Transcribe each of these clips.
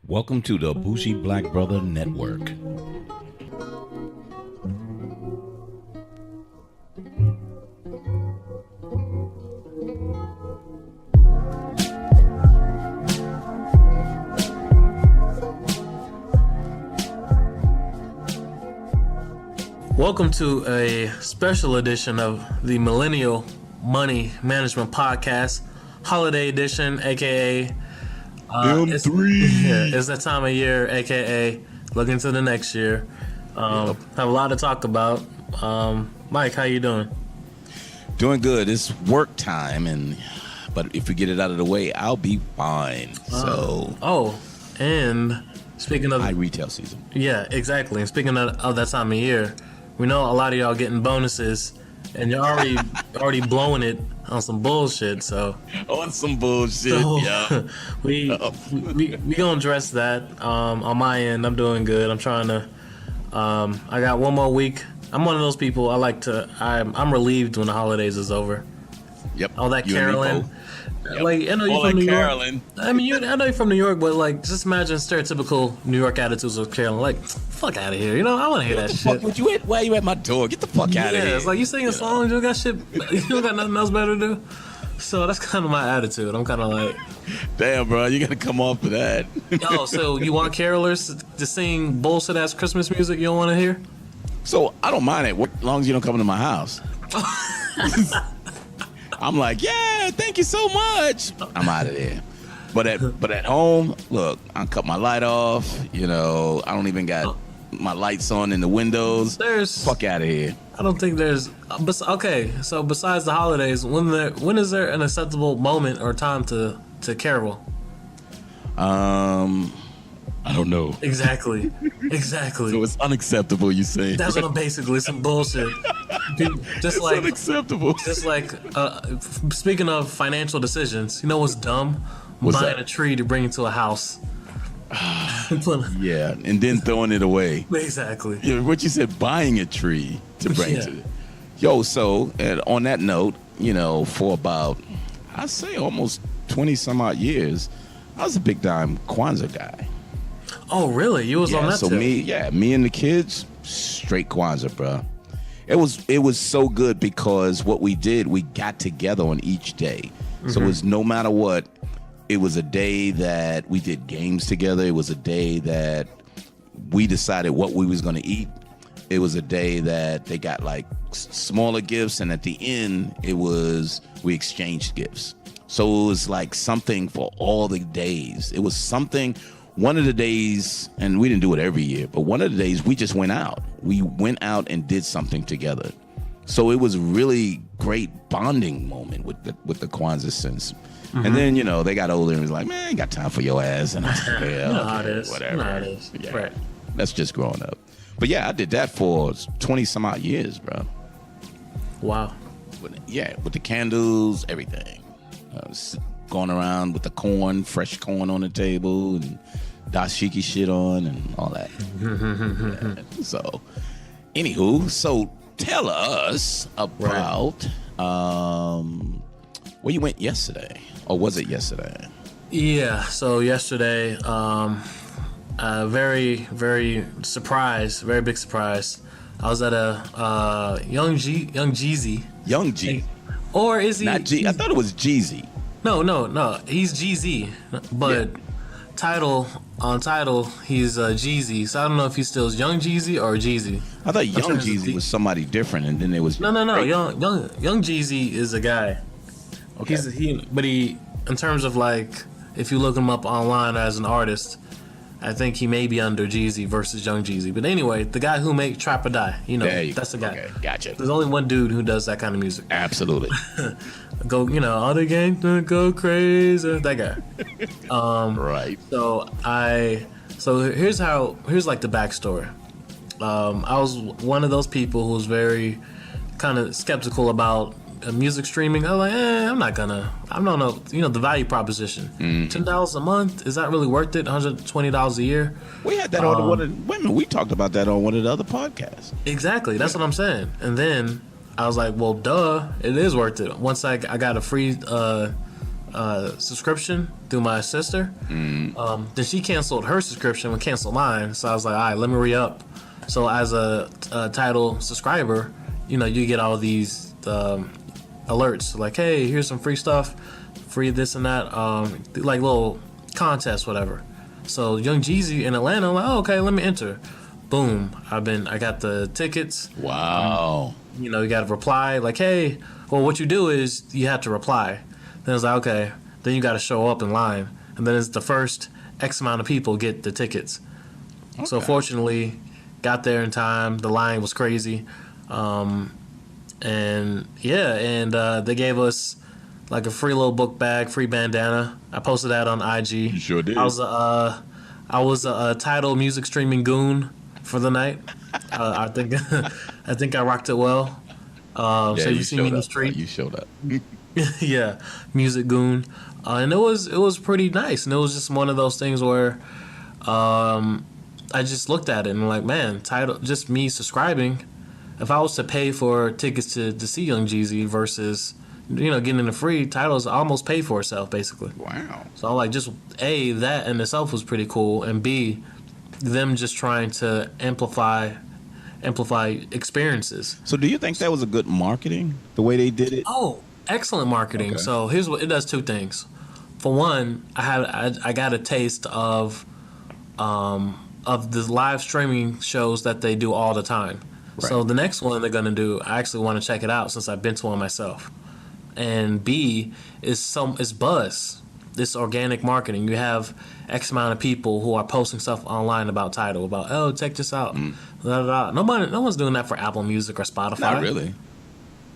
Welcome to the Bougie Black Brother Network. Welcome to a special edition of the Millennial Money Management Podcast, Holiday Edition, aka M3. It's that time of year, aka looking to the next year. Have a lot to talk about. Mike, how you doing? Doing good. It's work time, but if we get it out of the way, I'll be fine. And speaking of high retail season, yeah, exactly. And speaking of that time of year, we know a lot of y'all getting bonuses, and you're already blowing it on some bullshit. So yeah. we gonna address that. On my end, I'm doing good. I'm trying to. I got one more week. I'm one of those people. I'm relieved when the holidays is over. Yep. All that caroling. Yep. Like, I know you're from New Carolyn. York. I mean, I know you're from New York, but like, just imagine stereotypical New York attitudes of Carolyn. Like, fuck out of here. You know, I want to hear that shit. Why you at my door? Get the fuck out of here. Yeah, it's like you singing songs. You don't got shit. You don't got nothing else better to do. So that's kind of my attitude. I'm kind of like, damn, bro, you gotta come off of that. oh, so you want carolers to sing bullshit ass Christmas music you don't want to hear? So I don't mind it, as long as you don't come into my house. I'm like, yeah, thank you so much. I'm out of there. But at home, look, I cut my light off. You know, I don't even got my lights on in the windows. Fuck out of here. I don't think there's. Okay, so besides the holidays, when is there an acceptable moment or time to carol? I don't know. Exactly. So it's unacceptable, you say? That's what I'm basically some bullshit. Just like unacceptable. Just like speaking of financial decisions, you know what's dumb? What's buying that? A tree to bring into a house. Yeah, and then throwing it away. Exactly. Yeah, what you said, buying a tree to bring to. Yo, so on that note, you know, for about I'd say almost 20 some odd years, I was a big time Kwanzaa guy. Oh, really? You was on that so too? me and the kids, straight Kwanzaa, bro. It was so good because what we did, we got together on each day. Mm-hmm. So it was no matter what, it was a day that we did games together. It was a day that we decided what we was going to eat. It was a day that they got like smaller gifts, and at the end, we exchanged gifts. So it was like something for all the days. It was something. One of the days, and we didn't do it every year, but one of the days we just went out. We went out and did something together. So it was really great bonding moment with the Kwanzaa sense. Mm-hmm. And then, you know, they got older and was like, man, I ain't got time for your ass. And I was like, yeah, okay, whatever. Yeah. Right. That's just growing up. But yeah, I did that for 20 some odd years, bro. Wow. With the candles, everything. I was going around with the corn, fresh corn on the table, and dashiki shit on and all that. Yeah. So, anywho, so tell us about where you went yesterday, or was it yesterday? Yeah, so yesterday, very, very surprise, very big surprise. I was at a Young Jeezy. Young G. Or is he? Not G. I thought it was Jeezy. No. He's Jeezy, but title, he's Jeezy. So I don't know if he still is Young Jeezy or Jeezy. I thought Young Jeezy was somebody different, and then there was no. Young Jeezy is a guy. Okay. But in terms of like, if you look him up online as an artist, I think he may be under Jeezy versus Young Jeezy. But anyway, the guy who made Trap or Die, that's the guy. Okay, gotcha. There's only one dude who does that kind of music. Absolutely. All the gangs go crazy. That guy. Right. So here's like the backstory. I was one of those people who was very kind of skeptical about music streaming. I was like, I don't know, the value proposition. $10 a month, is that really worth it? $120 a year? We had that on we talked about that on one of the other podcasts. Exactly, that's what I'm saying. And then I was like, well, duh, it is worth it. Once I got a free subscription through my sister. Then she canceled her subscription and canceled mine. So I was like, all right, let me re-up. So as a Tidal subscriber, you get all these alerts like, hey, here's some free stuff, free this and that, like little contests, whatever. So Young Jeezy in Atlanta, I'm like, oh, okay, let me enter. Boom, I got the tickets. Wow. You got to reply like, hey, well, what you do is you have to reply. Then it's like, okay, then you got to show up in line, and then it's the first X amount of people get the tickets. Okay. So fortunately, got there in time. The line was crazy, and they gave us like a free little book bag, free bandana. I posted that on IG. You sure did. I was a Tidal music streaming goon for the night. I think I rocked it well. So you see me in the street. You showed up. Yeah, music goon, and it was pretty nice. And it was just one of those things where I just looked at it and like, man, Tidal, just me subscribing. If I was to pay for tickets to see Young Jeezy versus getting the free, Tidal's almost paid for itself basically. Wow. So I'm like, just A, that in itself was pretty cool, and B, them just trying to amplify experiences. So do you think that was a good marketing, the way they did it? Oh, excellent marketing. Okay. So here's what it does: two things. For one, I got a taste of the live streaming shows that they do all the time. Right. So the next one they're gonna do, I actually want to check it out since I've been to one myself. And B is buzz. This organic marketing. You have X amount of people who are posting stuff online about Tidal, about, oh, check this out. Da, da, da. No one's doing that for Apple Music or Spotify. Not really.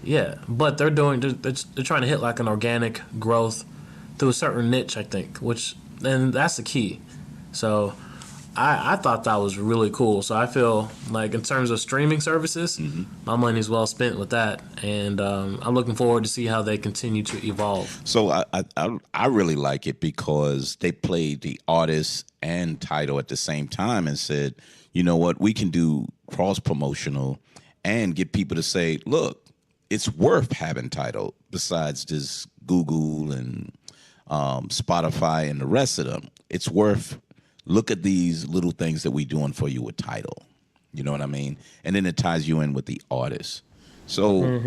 Yeah, but they're trying to hit like an organic growth through a certain niche, I think, and that's the key. So I thought that was really cool. So I feel like in terms of streaming services, my money's well spent with that, and I'm looking forward to see how they continue to evolve. So I really like it because they played the artist and Tidal at the same time and said, you know what, we can do cross promotional and get people to say, look, it's worth having Tidal besides just Google and Spotify and the rest of them. It's worth. Look at these little things that we're doing for you with Tidal. You know what I mean? And then it ties you in with the artist. So,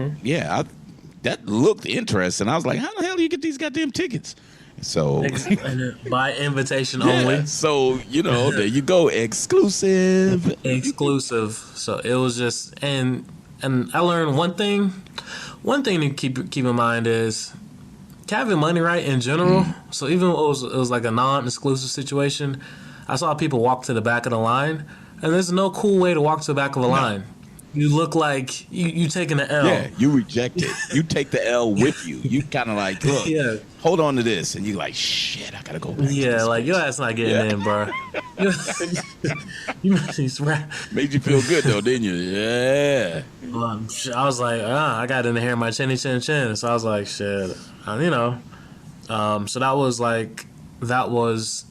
that looked interesting. I was like, how the hell do you get these goddamn tickets? So by invitation only. So, there you go. Exclusive. So it was just, and I learned one thing to keep in mind is having money right in general. So even though it was like a non-exclusive situation, I saw people walk to the back of the line, and there's no cool way to walk to the back of a line. You look like you taking the L. Yeah, you reject it. You take the L with you. You kind of like, look, hold on to this, and you like, shit, I gotta go back. Yeah, like your ass not getting in, bro. Made you feel good though, didn't you? Yeah. I was like, I got in here my chinny chin chin, so I was like, shit, so that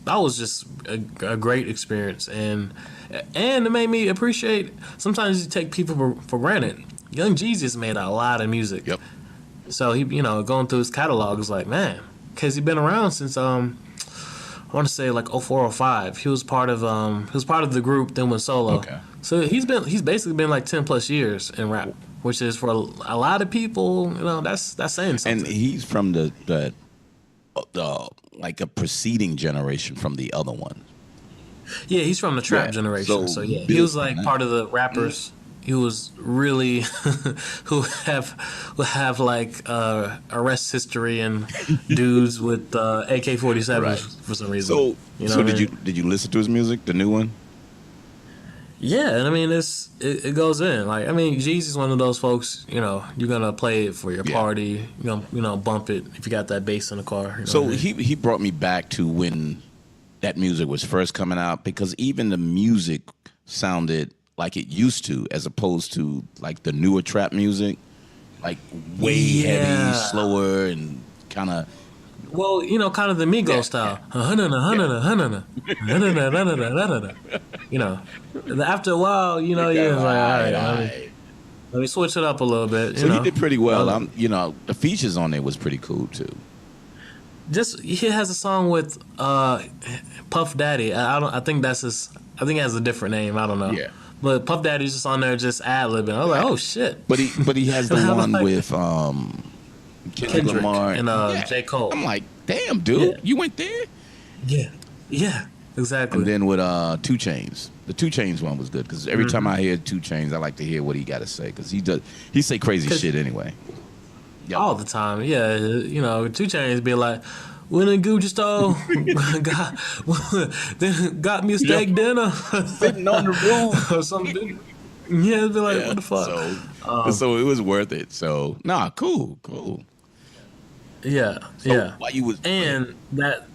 was just a great experience, and it made me appreciate. Sometimes you take people for granted. Young Jeezy's made a lot of music. Yep. So he, going through his catalog is like, man, because he's been around since I want to say like 04 or 05. He was part of the group, then went solo. Okay. So he's basically been like 10 plus years in rap, which is for a lot of people, that's saying something. And he's from the like a preceding generation from the other one. Yeah, he's from the trap generation. So he was like part of the rappers. He was really who have like arrest history and dudes with AK-47s for some reason. So did you listen to his music, the new one? Yeah, and I mean it goes in. Like, I mean, Jeezy's one of those folks, you're gonna play it for your party, bump it if you got that bass in the car. So he brought me back to when that music was first coming out, because even the music sounded like it used to, as opposed to like the newer trap music, like way heavy, slower, and kind of. Well, kind of the Migos style. After a while, you're like, all right, let me switch it up a little bit. So he did pretty well. The features on there was pretty cool too. just he has a song with Puff Daddy. I think that's his. I think it has a different name. I don't know. Yeah. But Puff Daddy's just on there just ad libbing. I was like, oh shit. But he has the one Like, with Kendrick Lamar and J. Cole. I'm like, damn, dude, Yeah. you went there. Yeah. Yeah. Exactly. And then with 2 Chainz, the 2 Chainz one was good because every time I hear 2 Chainz, I like to hear what he got to say because he say crazy shit anyway. Yep. All the time. Yeah. 2 Chainz be like, went in Gucci store, got me a steak dinner, Sitting on the roof or something. Yeah, it'd be like, what the fuck? So it was worth it. So cool. Yeah, So yeah. While you was And that.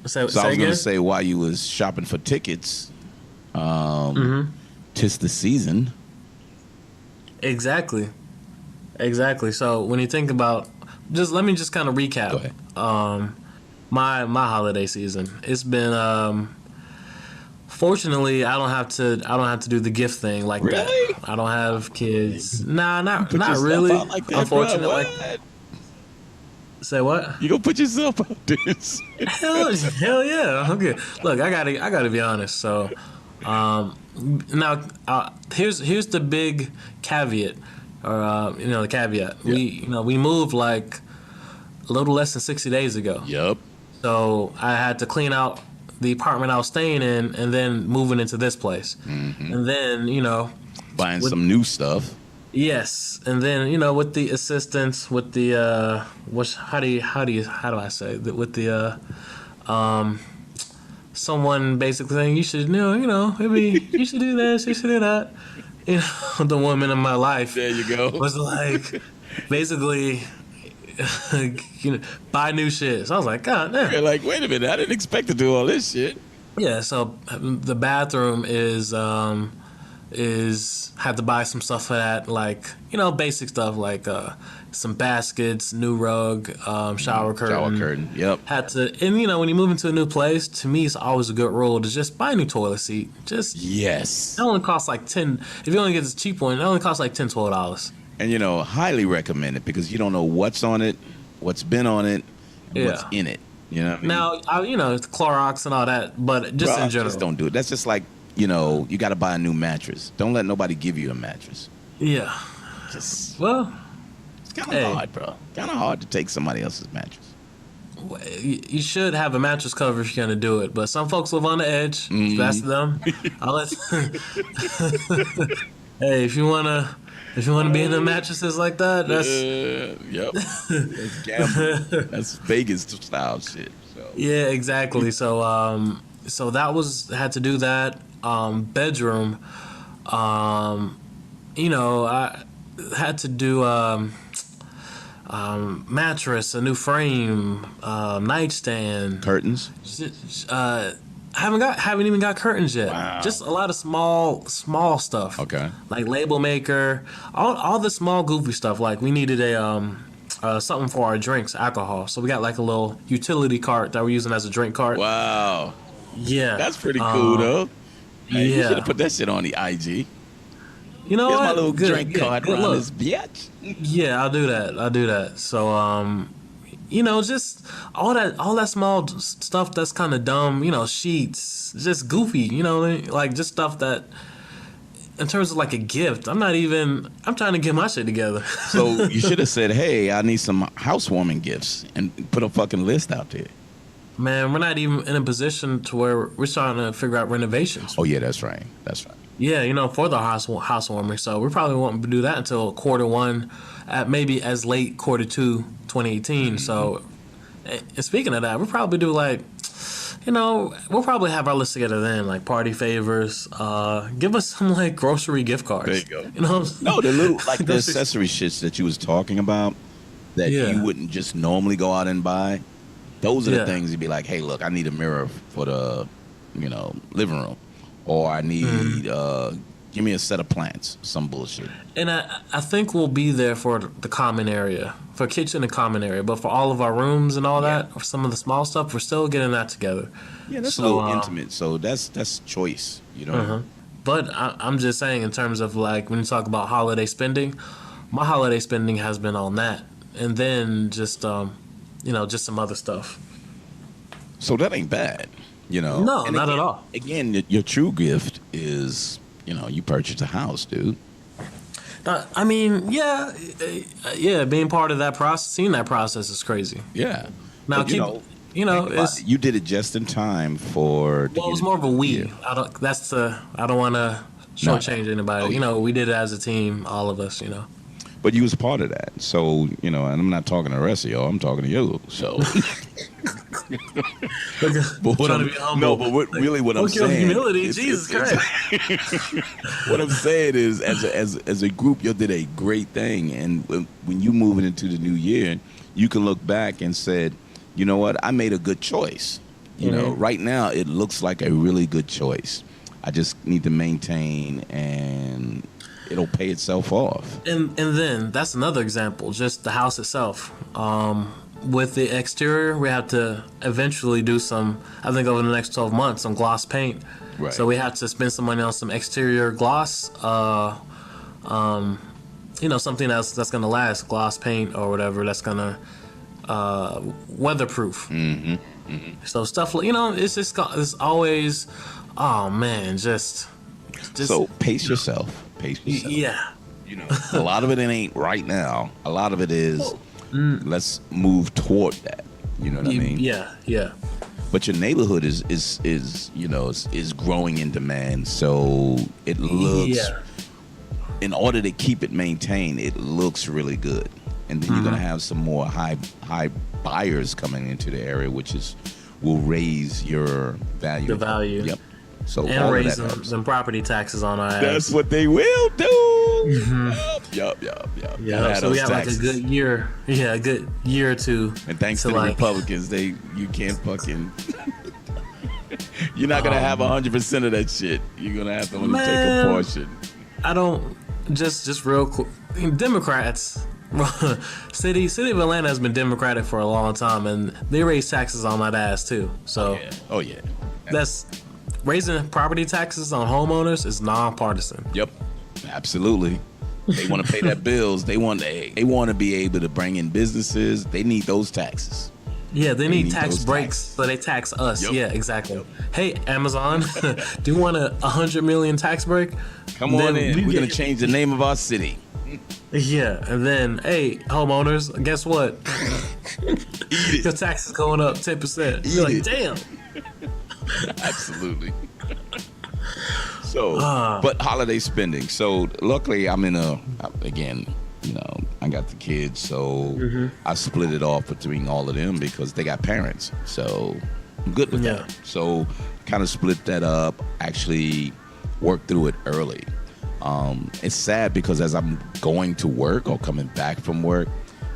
So I was going to say while you was shopping for tickets, tis the season. Exactly. So when you think about, let me just kind of recap. Go ahead. My holiday season. It's been fortunately I don't have to do the gift thing like that. Really? I don't have kids. Nah, not yourself really. out like that, Unfortunately. bro. What? Say what? You gonna put yourself out there? Hell yeah. Okay. Look, I gotta be honest. So, now here's the big caveat, or the caveat. Yeah. We moved like a little less than 60 days ago. Yep. So I had to clean out the apartment I was staying in, and then moving into this place, and then Buying some new stuff. yes, and then with the assistance, with the how do I say that, with the someone basically saying you should maybe you should do this, you should do that. The woman in my life. There you go. Was like basically buy new shit. So I was like, God damn. You're like, wait a minute, I didn't expect to do all this shit. Yeah, so the bathroom is had to buy some stuff for that, like basic stuff like some baskets, new rug, shower curtain. Shower curtain. Yep. Had to, and when you move into a new place, to me it's always a good rule to just buy a new toilet seat. Just Yes. it only costs like 10. If you only get the cheap one, it only costs like $10-$12. And highly recommend it because you don't know what's on it, what's been on it, and what's in it. You know what I mean? Now it's Clorox and all that, but just in general, just don't do it. That's just like you got to buy a new mattress. Don't let nobody give you a mattress. Yeah. Just Well, it's kind of hard, bro. Kind of hard to take somebody else's mattress. you should have a mattress cover if you're gonna do it, but some folks live on the edge. That's them. I'll let. Hey, if you wanna be in the mattresses like that, that's yep. That's gambling. That's Vegas style shit. So. yeah, exactly. So so that had to do that. Bedroom, I had to do mattress, a new frame, nightstand, Curtains. Haven't even got curtains yet. Wow. Just a lot of small stuff. Okay. Like label maker, all the small goofy stuff. Like we needed a something for our drinks, alcohol. So we got like a little utility cart that we're using as a drink cart. Wow. Yeah. That's pretty cool though. Hey, you yeah. should have put that shit on the IG. You know Here's what? my little Good, drink card good around look. this bitch. Yeah, I'll do that. So just all that small stuff that's kind of dumb, sheets, just goofy, like just stuff that in terms of like a gift, I'm trying to get my shit together. So you should have said, hey, I need some housewarming gifts and put a fucking list out there. Man, we're not even in a position to where we're starting to figure out renovations. Oh yeah, that's right. That's right. Yeah, for the housewarming. So we probably won't do that until Q1, at maybe as late Q2 2018. So, and speaking of that, we'll probably do like, we'll probably have our list together then, like party favors. Give us some like grocery gift cards. There you go. No, the little like the accessory shits that you was talking about that you wouldn't just normally go out and buy. Those are the things you'd be like, hey, look, I need a mirror for the, living room. Or I need, give me a set of plants, some bullshit. And I think we'll be there for the common area, for kitchen and common area. But for all of our rooms and all that, or some of the small stuff, we're still getting that together. Yeah, that's a little intimate. So that's choice, But I'm just saying in terms of like when you talk about holiday spending, my holiday spending has been on that. And then just, just some other stuff. So that ain't bad, No, And not again, at all. Again, your true gift is, you purchased a house, dude. I mean, yeah, being part of that process, seeing that process is crazy. Yeah. Now, But, keep, think about it's it. You did it just in time for. well, it was more of a we. Yeah. I don't want to shortchange anybody. Oh, yeah. We did it as a team, all of us. But you was part of that. So, and I'm not talking to the rest of y'all. I'm talking to you. So. But Trying to be humble. No, but what I'm Look your saying. humility, Jesus Christ. What I'm saying is, as a group, you did a great thing. And when you moving into the new year, you can look back and said, you know what, I made a good choice. Right now it looks like a really good choice. I just need to maintain, and it'll pay itself off. And then that's another example, just the house itself. With the exterior, we have to eventually do some, I think over the next 12 months, some gloss paint. Right. So we have to spend some money on some exterior gloss, something that's going to last, gloss paint or whatever, that's going to weatherproof. Mm-hmm. Mm-hmm. So stuff like, it's always, oh man, just so pace yourself. Pace yourself. Yeah. A lot of it ain't right now. A lot of it is let's move toward that. You know what I mean? Yeah. But your neighborhood is growing in demand, so it looks. Yeah. In order to keep it maintained, it looks really good, and then you're gonna have some more high buyers coming into the area, which will raise your value. The value. Yep. So And all raise of that some property taxes on our ass. That's what they will do. Yup. Yeah, so we have taxes. Like a good year. Yeah, a good year or two. And thanks to the Republicans, you can't fucking. You're not gonna have 100% of that shit. You're gonna have to only take a portion. I don't. Just real quick. Democrats. City of Atlanta has been Democratic for a long time, and they raise taxes on that ass too. So. Oh yeah. That's raising property taxes on homeowners is nonpartisan. Yep. Absolutely. They want to pay their bills. They want to be able to bring in businesses. They need those taxes. Yeah, they need tax breaks, so they tax us. Yep. Yeah, exactly. Yep. Hey, Amazon, do you want a 100 million tax break? Come on in. We're gonna change the name of our city. Yeah, and then hey, homeowners, guess what? Your tax is going up 10%. You're like, damn. Absolutely. So, but holiday spending. So, luckily, I'm in I got the kids, so I split it off between all of them because they got parents. So, I'm good with that. So, kind of split that up, actually worked through it early. It's sad because as I'm going to work or coming back from work,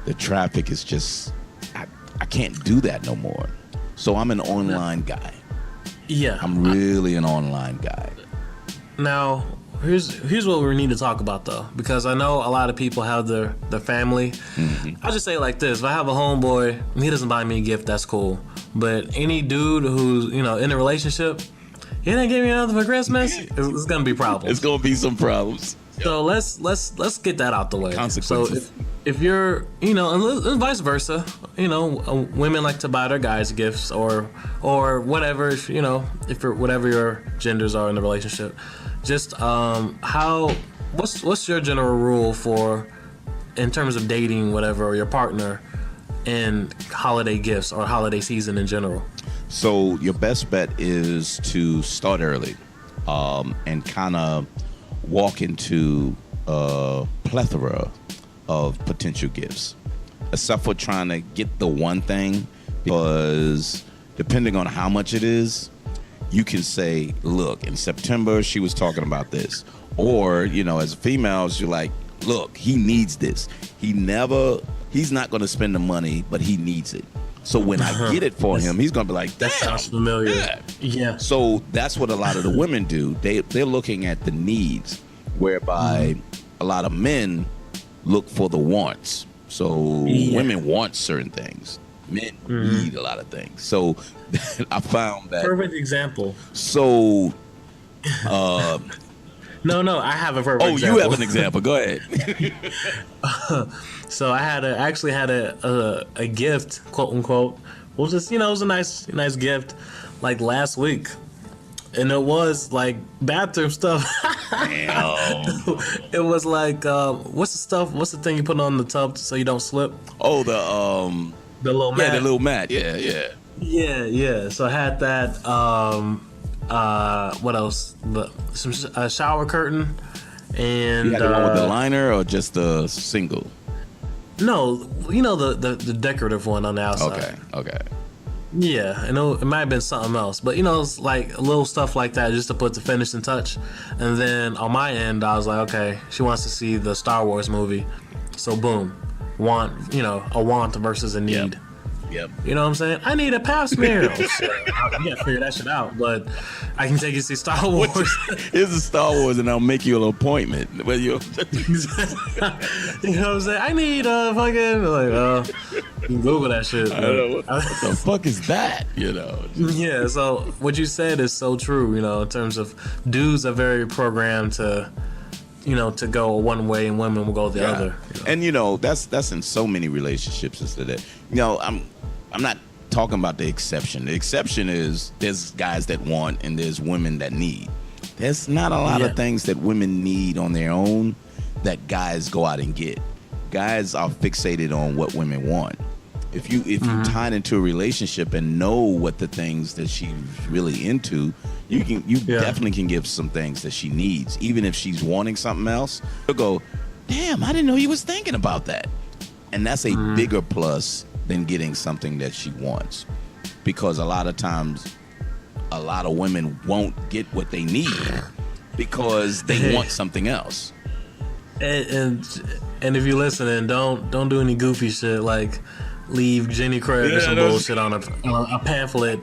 the traffic is just, I can't do that no more. So, I'm an online guy. Yeah. I'm really an online guy. Now, here's what we need to talk about though, because I know a lot of people have their family. I'll just say it like this: if I have a homeboy and he doesn't buy me a gift, that's cool. But any dude who's in a relationship, he didn't give me nothing for Christmas, it's gonna be problems. It's gonna be some problems. So let's get that out the way. Consequences. So if you're and vice versa, women like to buy their guys gifts or whatever. If you're whatever your genders are in the relationship. Just what's your general rule for in terms of dating whatever or your partner and holiday gifts or holiday season in general? So your best bet is to start early and kind of walk into a plethora of potential gifts, except for trying to get the one thing, because depending on how much it is, you can say, look, in September, she was talking about this. Or, as females, you're like, look, he needs this. He's not going to spend the money, but he needs it. So when I get it for him, he's going to be like, that sounds familiar. Yeah. So that's what a lot of the women do. They're looking at the needs, whereby a lot of men look for the wants. So women want certain things. Men need a lot of things. So I found that perfect example. So no, I have a perfect example. You have an example. Go ahead. So I actually had a gift, quote unquote, was just, it was a nice gift, like last week, and it was like bathroom stuff. Damn. It was like, what's the thing you put on the tub so you don't slip? Oh, The little mat. Yeah, the little mat. Yeah. Yeah. So I had that. What else? A shower curtain, and You had the one with the liner or just the single? No, the decorative one on the outside. Okay. Yeah, and it might have been something else, but it's like little stuff like that just to put the finishing touch. And then on my end, I was like, okay, she wants to see the Star Wars movie, so boom, a want versus a need. Yep. You know what I'm saying? I need a pap smear. Oh, shit. I can't figure that shit out, but I can take you to see Star Wars. Here's the Star Wars, and I'll make you an appointment. You know what I'm saying? I need a fucking you can Google that shit. I don't know what the fuck is that? Yeah. So what you said is so true. In terms of dudes are very programmed to go one way and women will go the other. And that's in so many relationships is that I'm not talking about the exception. The exception is there's guys that want and there's women that need. There's not a lot of things that women need on their own that guys go out and get. Guys are fixated on what women want. If you tied into a relationship and know what the things that she's really into, you definitely can give some things that she needs. Even if she's wanting something else, you'll go, damn, I didn't know you was thinking about that. And that's a bigger plus than getting something that she wants. Because a lot of times, a lot of women won't get what they need because they want something else. And if you're listening, don't do any goofy shit like leave Jenny Craig or some bullshit on a pamphlet.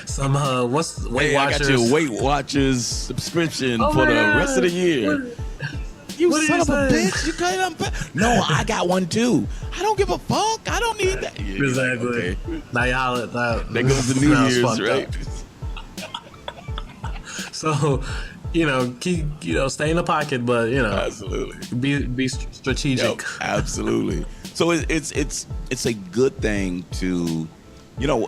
Some Weight Watchers. I got your Weight Watchers subscription for the rest of the year. You son of a bitch! You can't No, I got one too. I don't give a fuck. I don't need that. Yeah, exactly. Okay. Now y'all. That goes to New Year's, right? So, keep stay in the pocket, but absolutely be strategic. Yep, absolutely. So it's a good thing to,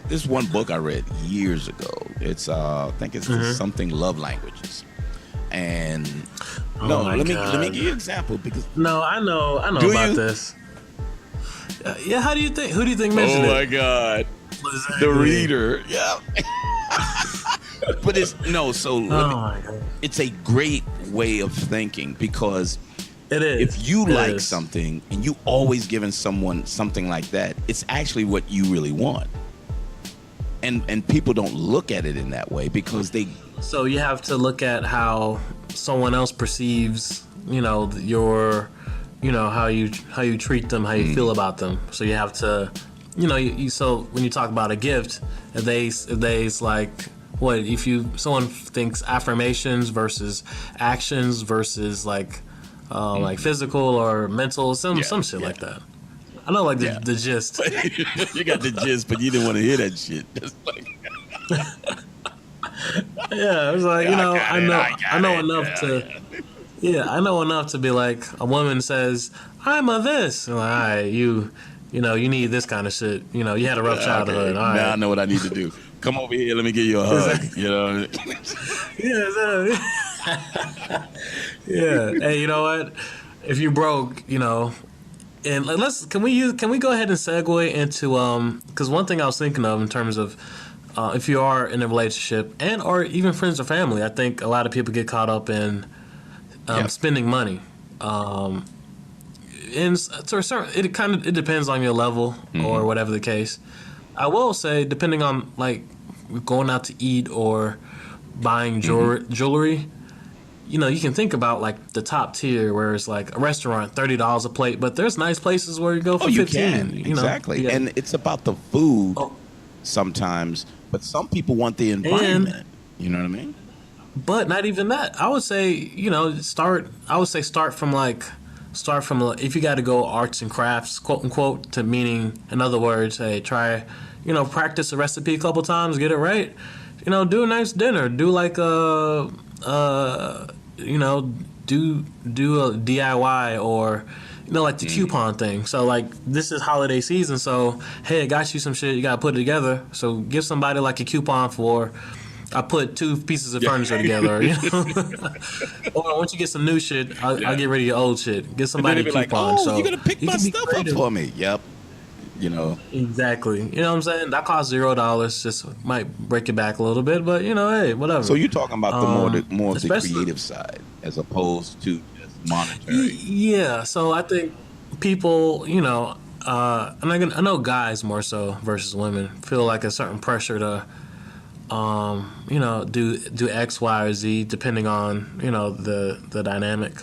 this one book I read years ago. It's I think it's something love languages, and let me give you an example because I know about this. Yeah, who do you think mentioned it? Oh my God, the reader. Yeah. But it's it's a great way of thinking because it is. If you like something and you always giving someone something like that, it's actually what you really want. And people don't look at it in that way because they. So you have to look at how someone else perceives, your, how you treat them, how you feel about them. So you have to, so when you talk about a gift, if they's like. What if someone thinks affirmations versus actions versus like physical or mental, some shit like that. I know the gist. You got the gist, but you didn't want to hear that shit. Yeah, it was like I know enough to. Yeah, I know enough to be like a woman says I'm a this. I'm like, all right, you need this kind of shit. You had a rough childhood. All right. Now I know what I need to do. Come over here, let me give you a hug. Yeah. Hey, you know what? If you broke, and can we go ahead and segue into because one thing I was thinking of in terms of if you are in a relationship and or even friends or family, I think a lot of people get caught up in spending money. And to a certain, it depends on your level or whatever the case. I will say, depending on like going out to eat or buying jewelry, you can think about like the top tier where it's like a restaurant, $30 a plate, but there's nice places where you go for 15. Exactly, and it's about the food sometimes, but some people want the environment. You know what I mean? But not even that. I would say, start from if you got to go arts and crafts, quote unquote, to meaning, in other words, hey, try, practice a recipe a couple times, get it right. Do a nice dinner. Do like do a DIY or, like the coupon thing. So like this is holiday season, so hey, I got you some shit. You gotta put it together. So give somebody like a coupon for. I put 2 pieces of furniture together, you know? Or once you get some new shit, I'll get rid of your old shit. Get somebody a coupon. Like, oh, so you're gonna pick my stuff up for me. Yep. Exactly. You know what I'm saying? That costs $0. Just might break your back a little bit, but hey, whatever. So you're talking about the more the creative side as opposed to just monetary. Yeah. So I think people, and I know guys more so versus women feel like a certain pressure to, do X, Y, or Z depending on the dynamic,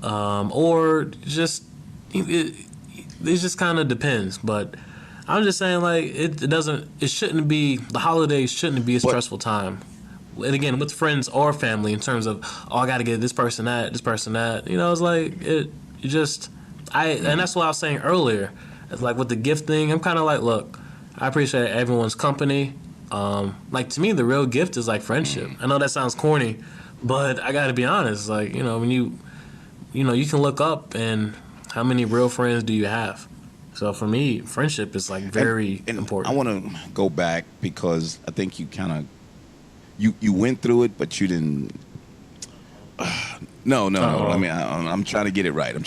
or just it just kind of depends. But I'm just saying, like, it shouldn't be, the holidays shouldn't be a stressful time. And again, with friends or family, in terms of, I got to get this person that. It's like and that's what I was saying earlier. It's like with the gift thing, I'm kind of like, look, I appreciate everyone's company. Like, to me, the real gift is like friendship. I know that sounds corny, but I got to be honest. Like, when you can look up and how many real friends do you have? So for me, friendship is like very important. I want to go back because I think you kind of you went through it, but you didn't. No. I mean, I'm trying to get it right. I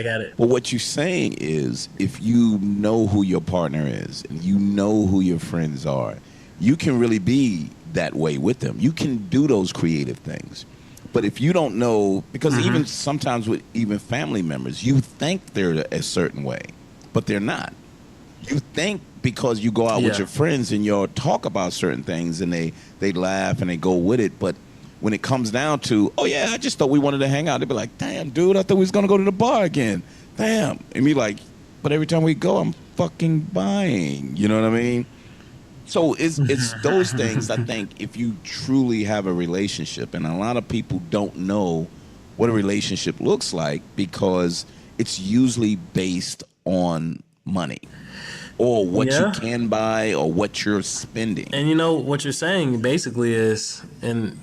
got it. But what you're saying is, if you know who your partner is and you know who your friends are, you can really be that way with them. You can do those creative things. But if you don't know, because even sometimes with even family members, you think they're a certain way, but they're not. You think because you go out with your friends and you'll talk about certain things and they laugh and they go with it. But when it comes down to, oh, yeah, I just thought we wanted to hang out, they'd be like, damn, dude, I thought we was going to go to the bar again. Damn. And me like, but every time we go, I'm fucking buying. You know what I mean? So it's those things, I think, if you truly have a relationship, and a lot of people don't know what a relationship looks like because it's usually based on money or what you can buy or what you're spending. And what you're saying basically is, and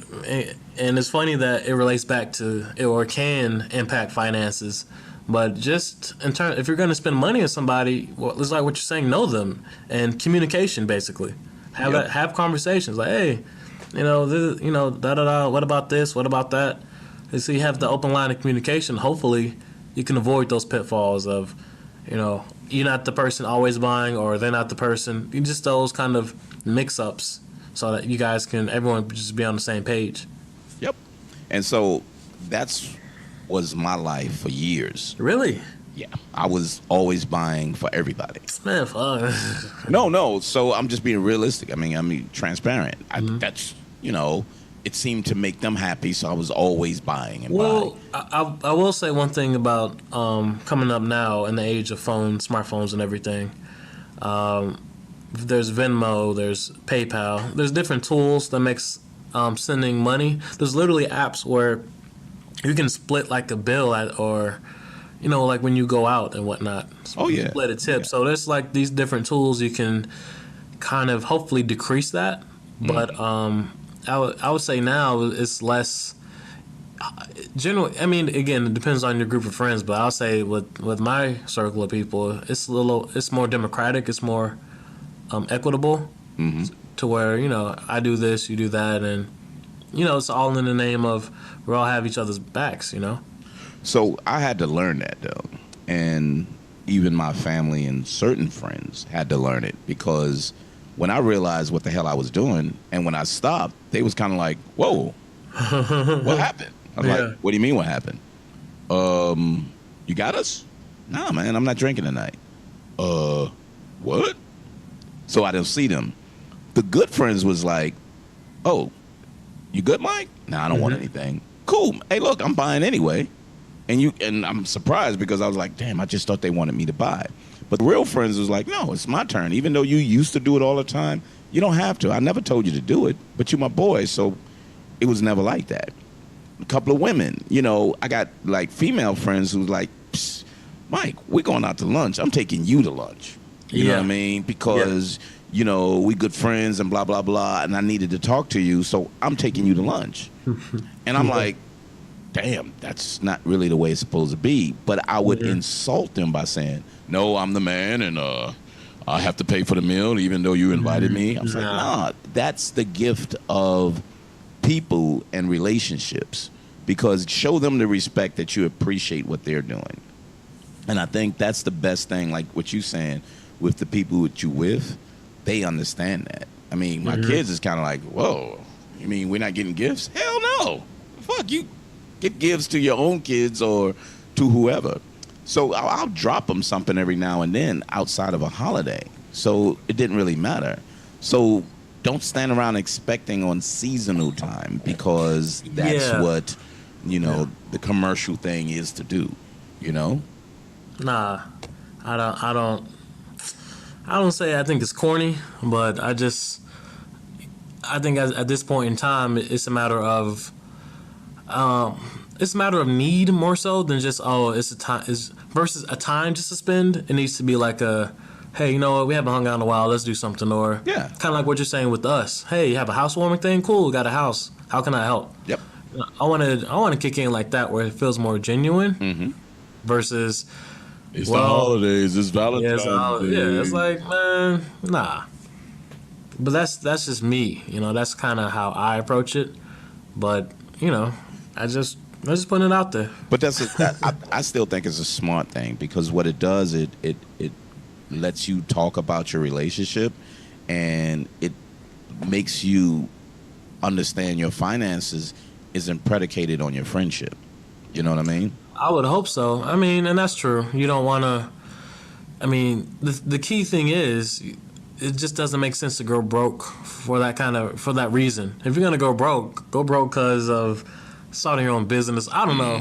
it's funny that it relates back to, or can impact finances, but just in turn, if you're going to spend money on somebody, it's like what you're saying, know them, and communication basically. Have conversations like, hey, what about this? What about that? And so you have the open line of communication. Hopefully, you can avoid those pitfalls of, you're not the person always buying, or they're not the person. Just those kind of mix-ups, so that you guys everyone just be on the same page. Yep. And so was my life for years. Really? Yeah, I was always buying for everybody. Man, fuck. No. So I'm just being realistic. I mean, transparent. That's it seemed to make them happy, so I was always buying and buying. I will say one thing about coming up now in the age of smartphones and everything. There's Venmo, there's PayPal, there's different tools that makes sending money. There's literally apps where you can split like a bill or like when you go out and whatnot. Split a tip. Yeah. So there's like these different tools you can kind of hopefully decrease that. But I would say now it's less generally. I mean, again, it depends on your group of friends. But I'll say with my circle of people, it's more democratic. It's more equitable to where I do this, you do that, and it's all in the name of we all have each other's backs. So I had to learn that, though. And even my family and certain friends had to learn it, because when I realized what the hell I was doing and when I stopped, they was kind of like, whoa, what happened? I was like, what do you mean what happened? You got us? Nah, man, I'm not drinking tonight. What? So I didn't see them. The good friends was like, oh, you good, Mike? Nah, I don't want anything. Cool. Hey, look, I'm buying anyway. And I'm surprised because I was like, damn, I just thought they wanted me to buy. But the real friends was like, no, it's my turn. Even though you used to do it all the time, you don't have to. I never told you to do it, but you're my boy, so it was never like that. A couple of women, I got like female friends who was like, Mike, we're going out to lunch. I'm taking you to lunch. You know what I mean? Because, we good friends and blah, blah, blah, and I needed to talk to you, so I'm taking you to lunch. And I'm like, damn, that's not really the way it's supposed to be. But I would insult them by saying, no, I'm the man, and I have to pay for the meal even though you invited me. I was like, nah, that's the gift of people and relationships, because show them the respect that you appreciate what they're doing. And I think that's the best thing, like what you're saying, with the people that you with, they understand that. I mean, my kids is kind of like, whoa, you mean we're not getting gifts? Hell no. Fuck, you get gifts to your own kids or to whoever. So I'll drop them something every now and then outside of a holiday. So it didn't really matter. So don't stand around expecting on seasonal time, because that's what, the commercial thing is to do, Nah, I don't say I think it's corny, but I think at this point in time, it's a matter of need more so than just it's a time versus a time just to spend. It needs to be like a, hey, you know what, we haven't hung out in a while, let's do something. Or kind of like what you're saying with us. Hey, you have a housewarming thing? Cool, got a house. How can I help? Yep. I want to kick in like that, where it feels more genuine versus. It's the holidays. It's Valentine's Day. Yeah, it's like, man, nah. But that's just me. That's kind of how I approach it. But I just putting it out there. But I still think it's a smart thing, because what it does, it lets you talk about your relationship, and it makes you understand your finances isn't predicated on your friendship. You know what I mean? I would hope so. I mean, and that's true. You don't want to. I mean, the key thing is, it just doesn't make sense to go broke for that reason. If you're gonna go broke because of starting your own business. I don't know.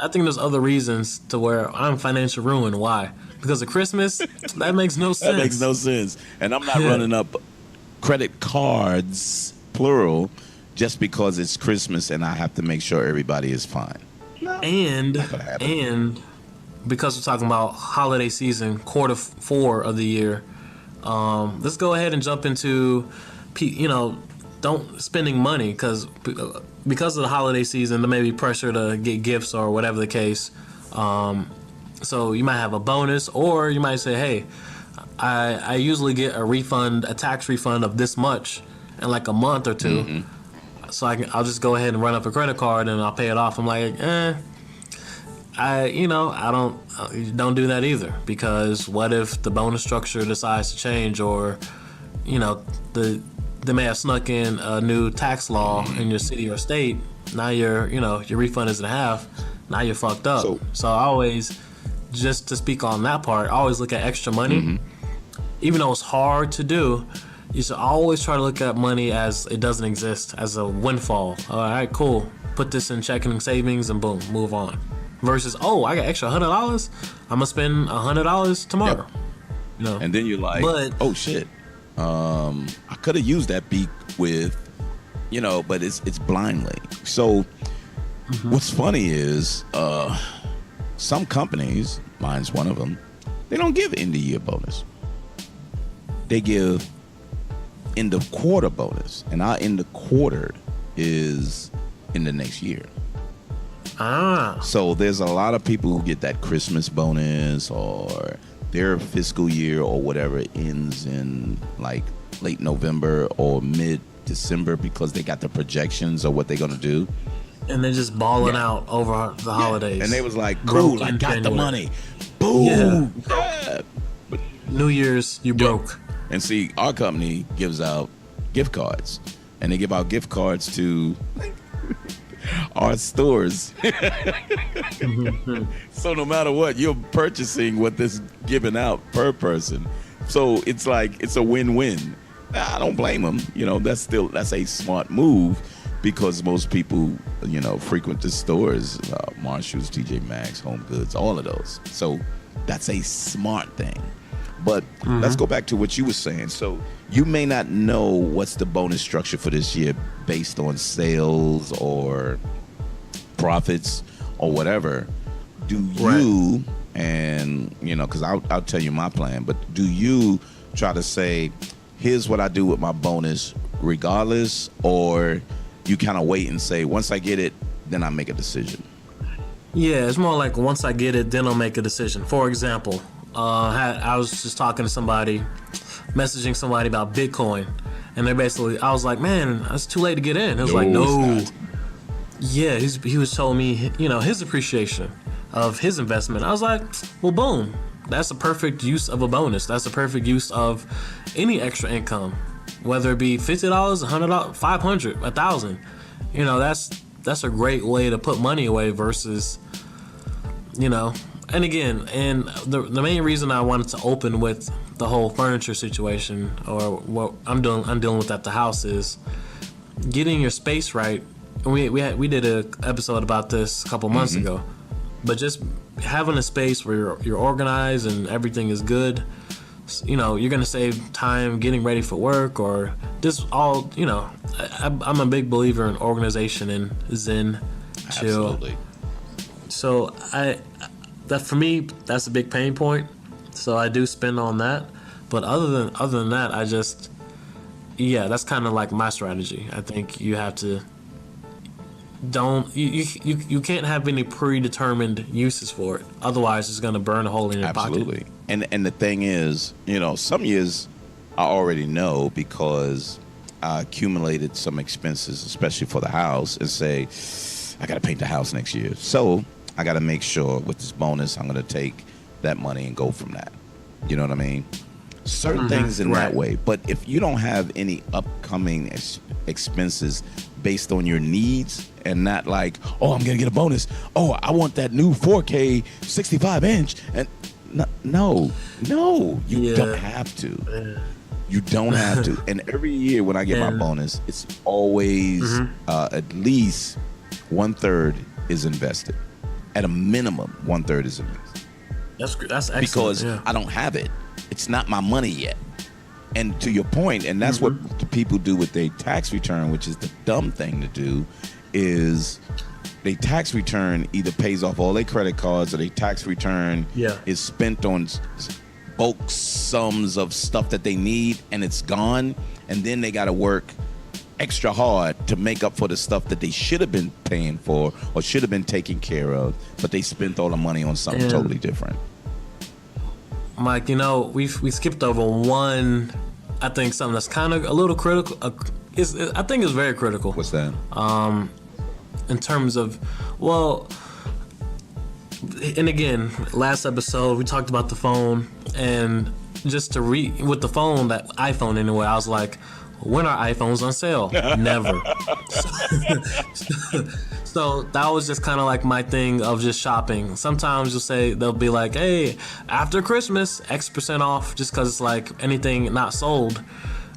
I think there's other reasons to where I'm financial ruin. Why? Because of Christmas? That makes no sense. That makes no sense. And I'm not running up credit cards, plural, just because it's Christmas and I have to make sure everybody is fine. No, and because we're talking about holiday season, quarter 4 of the year, let's go ahead and jump into, don't spending money, because of the holiday season, there may be pressure to get gifts or whatever the case. So you might have a bonus, or you might say, hey, I usually get a tax refund of this much in like a month or two. So I'll just go ahead and run up a credit card and I'll pay it off. I'm like, I don't do that either, because what if the bonus structure decides to change, or they may have snuck in a new tax law in your city or state. Now your refund isn't half. Now you're fucked up. So I always, just to speak on that part, I always look at extra money, even though it's hard to do. You should always try to look at money as it doesn't exist, as a windfall. All right, cool. Put this in checking and savings, and boom, move on. Versus, I got extra $100. I'm gonna spend $100 tomorrow. Yep. And then you're like, oh shit, I could have used that beat with, but it's blindly. So what's funny is some companies, mine's one of them, they don't give end of year bonus. They give end of quarter bonus, and our end of quarter is in the next year. So there's a lot of people who get that Christmas bonus, or their fiscal year or whatever ends in like late November or mid December, because they got the projections of what they're gonna do, and they're just balling out over the holidays. And they was like, cool, I got the money. Boom. Yeah. New Year's, you broke. And see, our company gives out gift cards, and they give out gift cards to our stores. So no matter what, you're purchasing what this giving out per person. So it's like, it's a win-win. I don't blame them. That's a smart move, because most people, frequent the stores, Marshalls, TJ Maxx, Home Goods, all of those. So that's a smart thing. But let's go back to what you were saying. So you may not know what's the bonus structure for this year based on sales or profits or whatever. Do you, and because I'll tell you my plan, but do you try to say, here's what I do with my bonus regardless, or you kind of wait and say, once I get it, then I make a decision? Yeah, it's more like once I get it, then I'll make a decision. For example, I was just talking to somebody, messaging somebody about Bitcoin, and I was like, man, it's too late to get in. It was like, no. Yeah, he was telling me, his appreciation of his investment. I was like, well, boom. That's a perfect use of a bonus. That's a perfect use of any extra income, whether it be $50, $100, $500, $1,000. That's a great way to put money away versus, and again, and the main reason I wanted to open with the whole furniture situation, or what I'm dealing with at the house, is getting your space right. And we did a episode about this a couple months ago, but just having a space where you're organized and everything is good, you're gonna save time getting ready for work, or just all. I'm a big believer in organization and Zen, chill. Absolutely. So that for me, that's a big pain point. So I do spend on that. But other than that, that's kind of like my strategy. I think you have to you can't have any predetermined uses for it. Otherwise, it's gonna burn a hole in your pocket. Absolutely. And the thing is, some years I already know because I accumulated some expenses, especially for the house, and say, I got to paint the house next year. So I got to make sure with this bonus, I'm going to take that money and go from that. You know what I mean? Certain things in that way. But if you don't have any upcoming expenses based on your needs and not like, oh, I'm going to get a bonus. Oh, I want that new 4K 65-inch. And no, you don't have to. You don't have to. And every year when I get my bonus, it's always at least 1/3 is invested. At a minimum, 1/3 is invested. That's excellent. Because I don't have it. It's not my money yet. And to your point, and that's what the people do with their tax return, which is the dumb thing to do, is their tax return either pays off all their credit cards, or their tax return is spent on bulk sums of stuff that they need, and it's gone, and then they got to work extra hard to make up for the stuff that they should have been paying for or should have been taking care of, but they spent all the money on something totally different. Mike, we skipped over one. I think something that's kind of a little critical. I think it's very critical. What's that? In terms of, and again, last episode we talked about the phone, and just to with the phone, that iPhone anyway, I was like, when are iPhones on sale? Never. So that was just kind of like my thing of just shopping. Sometimes they'll be like, hey, after Christmas, X% off, just because it's like anything not sold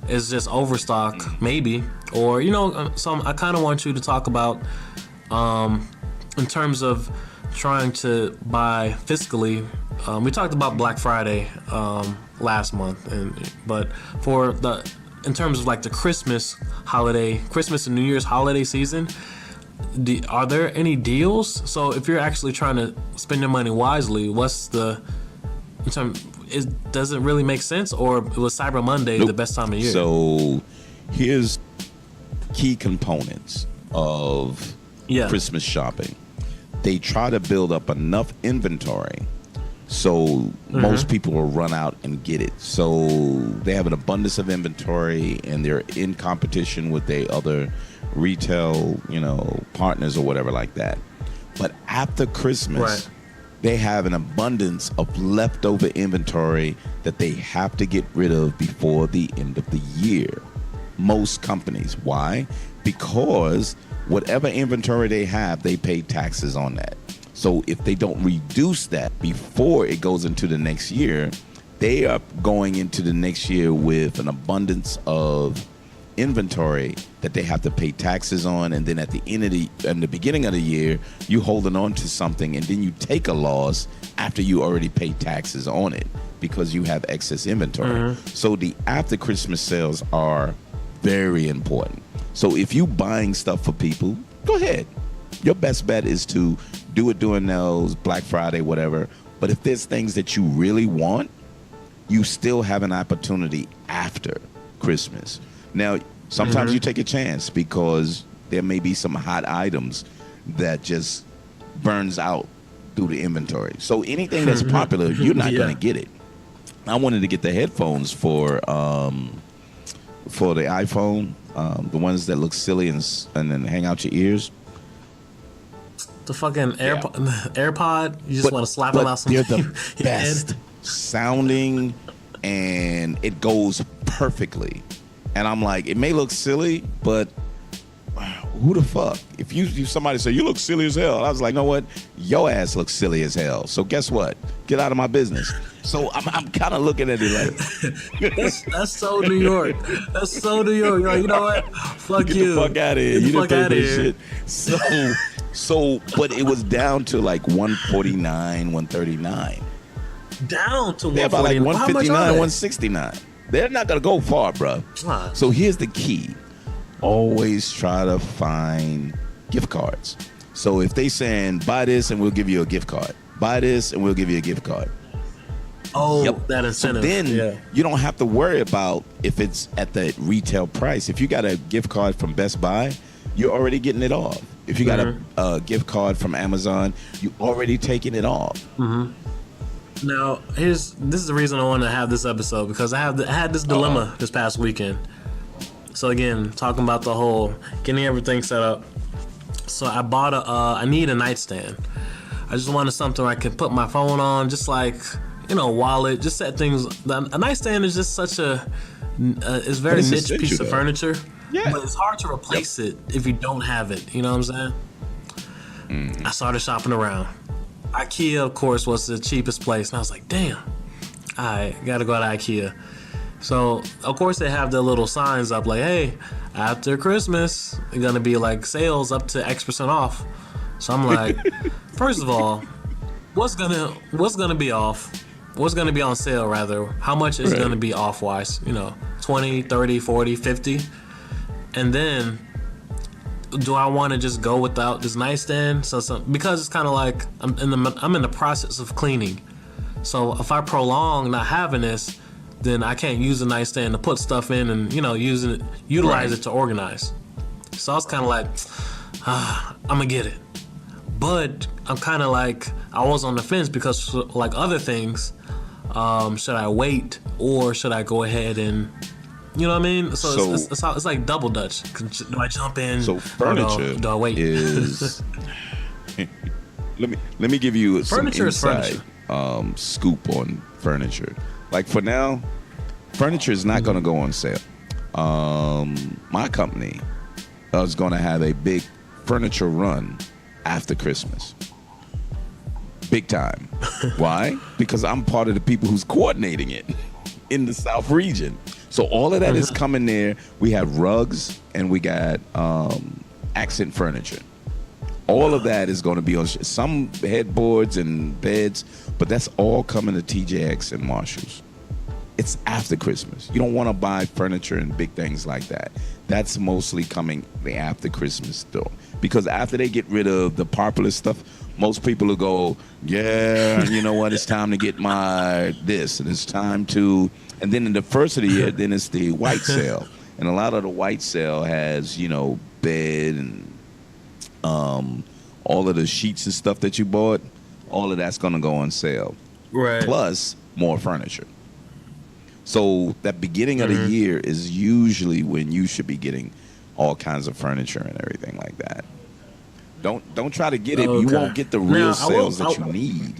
is just overstock, maybe. Or, so I kind of want you to talk about, in terms of trying to buy fiscally. We talked about Black Friday last month, but in terms of like the Christmas and New Year's holiday season, are there any deals? So if you're actually trying to spend your money wisely, does it really make sense, or was Cyber Monday the best time of year? So here's key components of Christmas shopping. They try to build up enough inventory so most people will run out and get it. So they have an abundance of inventory, and they're in competition with their other retail, partners or whatever like that. But after Christmas, they have an abundance of leftover inventory that they have to get rid of before the end of the year. Most companies. Why? Because whatever inventory they have, they pay taxes on that. So if they don't reduce that before it goes into the next year, they are going into the next year with an abundance of inventory that they have to pay taxes on, and then at the beginning of the year, you holding on to something, and then you take a loss after you already paid taxes on it because you have excess inventory. So the after Christmas sales are very important. So if you buying stuff for people, go ahead. Your best bet is to do it during those Black Friday, whatever. But if there's things that you really want, you still have an opportunity after Christmas. Now, sometimes you take a chance because there may be some hot items that just burns out through the inventory. So anything that's popular, you're not Yeah. going to get it. I wanted to get the headphones for the iPhone, the ones that look silly and then hang out your ears. The fucking Yeah. AirPod, you just want to slap them out some. They're the your best head. sounding, and it goes perfectly. And I'm like, it may look silly, but who the fuck? If somebody say you look silly as hell, I was like, you know what? Your ass looks silly as hell. So guess what? Get out of my business. So I'm kind of looking at it like That's so New York. That's so New York. You're like, you know what? Fuck get you. the fuck out of here. Get the You didn't fuck pay outta for here. this shit. So, but it was down to like 149, 139. Down to They're about like 149. How much 159, are they? 169. They're not gonna go far, bro. Ah. So here's the key: always try to find gift cards. So if they saying buy this and we'll give you a gift card, buy this and we'll give you a gift card. Oh, Yep. that incentive. So then yeah. you don't have to worry about if it's at the retail price. If you got a gift card from Best Buy, you're already getting it off. If you got a gift card from Amazon, you already taking it off. Now, this is the reason I want to have this episode, because I had this dilemma this past weekend. So again, talking about the whole getting everything set up. So I bought I need a nightstand. I just wanted something where I can put my phone on, just like, wallet, just set things. A nightstand is just such it's very it's niche essential, piece of though. furniture. Yeah. But it's hard to replace it if you don't have it. You know what I'm saying? I started shopping around. IKEA, of course, was the cheapest place. And I was like, damn, I got to go to IKEA. So, of course, they have their little signs up like, hey, after Christmas, it's going to be like sales up to X% off. So I'm like, first of all, what's gonna be off? What's going to be on sale, rather? How much is going to be off-wise? 20, 30, 40, 50? And then, do I want to just go without this nightstand? Because it's kind of like I'm in the process of cleaning. So if I prolong not having this, then I can't use the nightstand to put stuff in and utilize it to organize. So I was kind of like, I'm gonna get it. But I'm kind of like, I was on the fence because like other things, should I wait or should I go ahead and, you know what I mean? So it's like double dutch. Do I jump in? So furniture do I wait? is. let me give you Furniture some is inside furniture. scoop on furniture. Like for now, furniture is not going to go on sale. My company is going to have a big furniture run after Christmas. Big time. Why? Because I'm part of the people who's coordinating it in the South region. So all of that is coming there. We have rugs and we got accent furniture. All of that is going to be on some headboards and beds, but that's all coming to TJX and Marshalls. It's after Christmas. You don't want to buy furniture and big things like that. That's mostly coming the after Christmas store. Because after they get rid of the popular stuff, most people will go, yeah, you know what, it's time to get my this, and it's time to, and then in the first of the year, then it's the white sale. And a lot of the white sale has, bed and all of the sheets and stuff that you bought, all of that's going to go on sale. Right. Plus more furniture. So that beginning of the year is usually when you should be getting all kinds of furniture and everything like that. Don't try to get it. Okay. You won't get the real Now, sales that you need.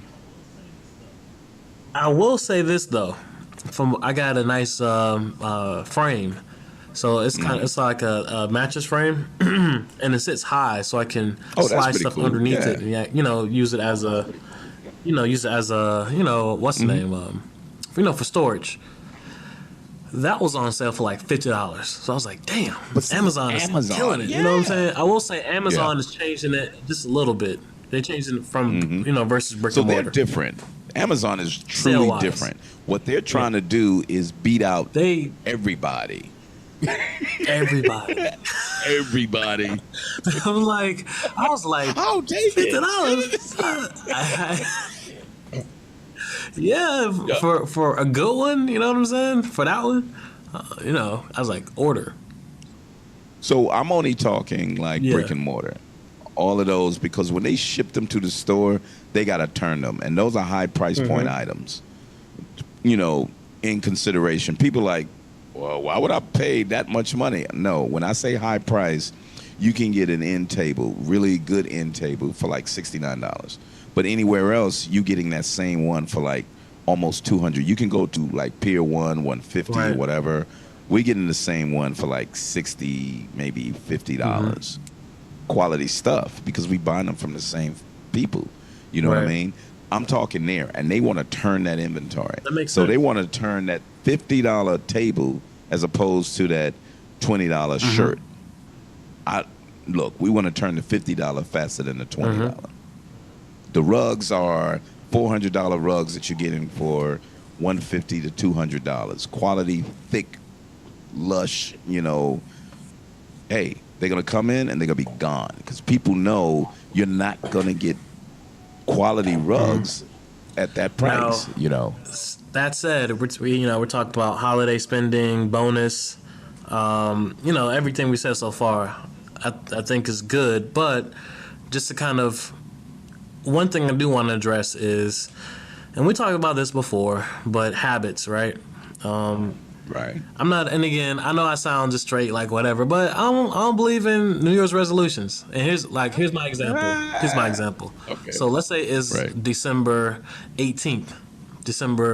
I will say this though, I got a nice frame, so it's it's like a mattress frame, and it sits high, so I can Oh, that's slide pretty stuff cool. underneath Yeah. it, and use it as a, what's the name, for storage. That was on sale for like $50. So I was like, damn, But Amazon is Amazon, killing it. You know what I'm yeah. saying? I will say Amazon is changing it just a little bit. They're changing it from, versus brick So and they're mortar. different. Amazon is truly Sale-wise. different. What they're trying to do is beat out everybody. Everybody. Everybody. I was like, Oh, David. $50. Yeah, for a good one, you know what I'm saying? For that one, I was like, order. So I'm only talking like Yeah. brick and mortar. all of those, because when they ship them to the store, they got to turn them. And those are high price point items, in consideration. People like, well, why would I pay that much money? No, when I say high price, you can get an end table, really good end table, for like $69. But anywhere else, you getting that same one for like almost $200. You can go to like Pier 1, 150 or whatever. We getting the same one for like $60, maybe $50. Quality stuff, because we buy them from the same people. You know what I mean? I'm talking there, and they want to turn that inventory. That makes sense. So they want to turn that $50 table as opposed to that $20 shirt. Look, we want to turn the $50 faster than the $20. The rugs are $400 rugs that you're getting for $150 to $200. Quality, thick, lush. Hey, they're gonna come in and they're gonna be gone, because people know you're not gonna get quality rugs at that price. Now, that said, we're talking about holiday spending, bonus, everything we said so far. I think is good, but just to kind of, one thing I do want to address is, and we talked about this before, but habits, right? Right. I'm not, and again, I know I sound just straight like whatever, but I don't believe in New Year's resolutions. And here's my example. Okay. So let's say it's December 18th.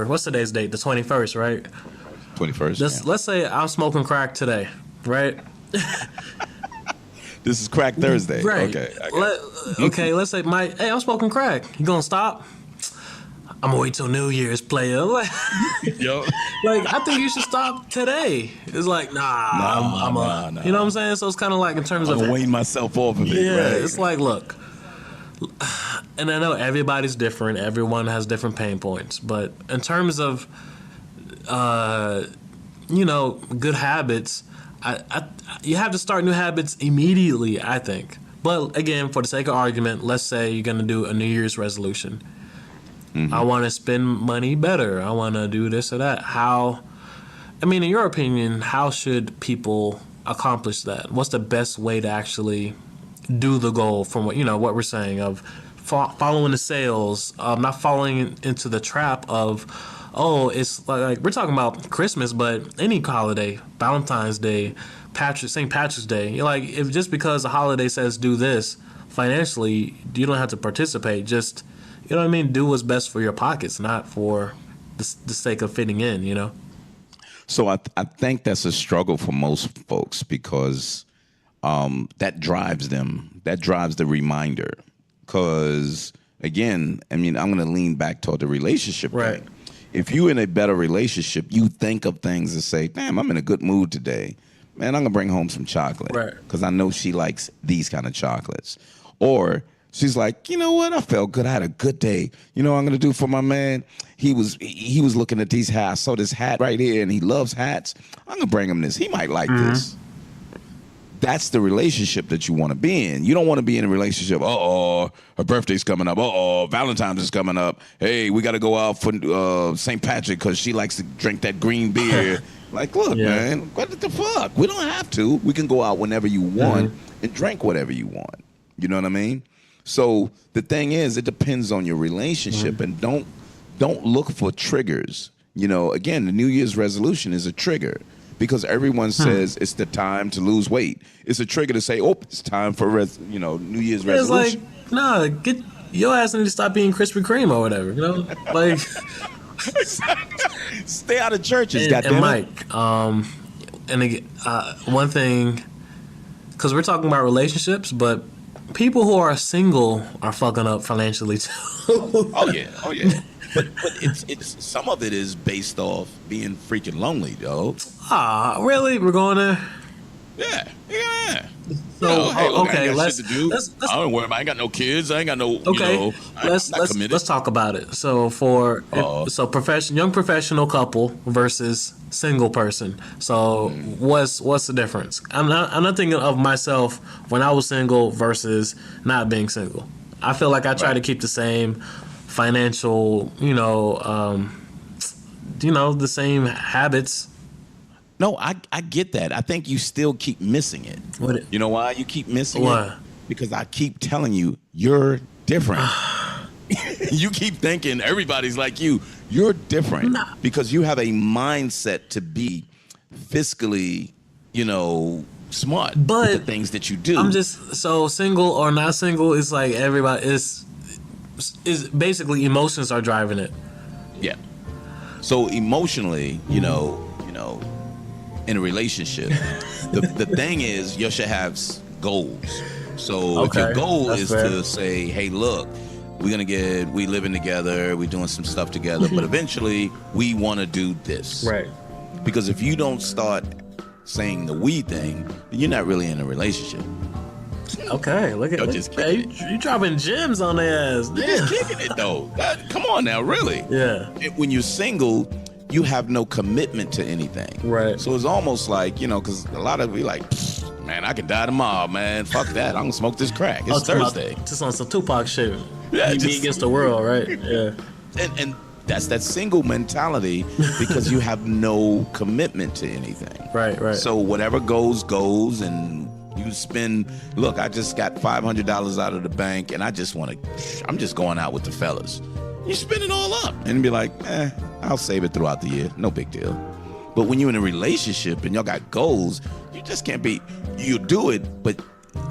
What's today's date? The 21st, right? 21st. Let's say I'm smoking crack today, right? This is Crack Thursday. Right. Okay. Let's say I'm smoking crack. You gonna stop? I'm gonna wait till New Year's, player. Yo. I think you should stop today. It's like, nah. You know what I'm saying? So it's kind of like in terms of weighing myself off of it. Yeah, right. It's like, look, and I know everybody's different. Everyone has different pain points, but in terms of, good habits, you have to start new habits immediately, I think. But again, for the sake of argument, let's say you're gonna do a New Year's resolution. I want to spend money better. I want to do this or that. In your opinion, how should people accomplish that? What's the best way to actually do the goal from what we're saying of following the sales, not falling into the trap of, it's like we're talking about Christmas, but any holiday, Valentine's Day, St. Patrick's Day. You're like, if just because a holiday says do this financially, you don't have to participate. Just, you know what I mean? Do what's best for your pockets, not for the sake of fitting in, So I think that's a struggle for most folks, because that drives them. That drives the reminder. Because, again, I'm going to lean back toward the relationship right thing. If you're in a better relationship, you think of things and say, damn, I'm in a good mood today. Man, I'm going to bring home some chocolate. Right. Because I know she likes these kind of chocolates. Or she's like, you know what? I felt good. I had a good day. You know what I'm going to do for my man? He was looking at these hats. I saw this hat right here, and he loves hats. I'm going to bring him this. He might like this. That's the relationship that you want to be in. You don't want to be in a relationship, her birthday's coming up. Valentine's is coming up. Hey, we got to go out for St. Patrick because she likes to drink that green beer. Like, look, man, what the fuck? We don't have to. We can go out whenever you want and drink whatever you want. You know what I mean? So the thing is, it depends on your relationship, and don't look for triggers. Again, the New Year's resolution is a trigger, because everyone says it's the time to lose weight. It's a trigger to say, it's time for New Year's resolution. It's like, nah, get your ass need to stop eating Krispy Kreme or whatever. Like stay out of churches, and goddammit. Mike, and again, one thing, because we're talking about relationships, but people who are single are fucking up financially too. Oh yeah. But it's some of it is based off being freaking lonely, though. Really? We're going there? Yeah. So hey, look, okay, I got let's. shit to do. I don't worry. I ain't got no kids. I ain't got no. Okay, let's let's talk about it. So young professional couple versus single person. So what's the difference? I'm not thinking of myself when I was single versus not being single. I feel like I try to keep the same financial, the same habits. No, I get that. I think you still keep missing it. What? You know why you keep missing What? it? Because I keep telling you, you're different. You keep thinking everybody's like you. You're different because you have a mindset to be fiscally, smart But with the things that you do. I'm just so single or not single. It's like everybody is basically emotions are driving it. Yeah. So emotionally, in a relationship, the thing is you should have goals. So if your goal is to say, hey, look, we living together, we're doing some stuff together, but eventually we want to do this. Right. Because if you don't start saying the we thing, then you're not really in a relationship. Okay, look at you dropping gems on their ass. You're just kicking it though. Come on now, really. Yeah. When you're single, you have no commitment to anything. Right. So it's almost like, because a lot of you like, man, I can die tomorrow, man. Fuck that. I'm gonna smoke this crack. It's Thursday. Just on some Tupac shit. Yeah, me against the world, right? Yeah. And that's that single mentality because you have no commitment to anything. Right. So whatever goes, and you spend. Look, I just got $500 out of the bank, and I'm just going out with the fellas. You spend it all up and be like, I'll save it throughout the year. No big deal. But when you're in a relationship and y'all got goals, you just can't be. You do it, but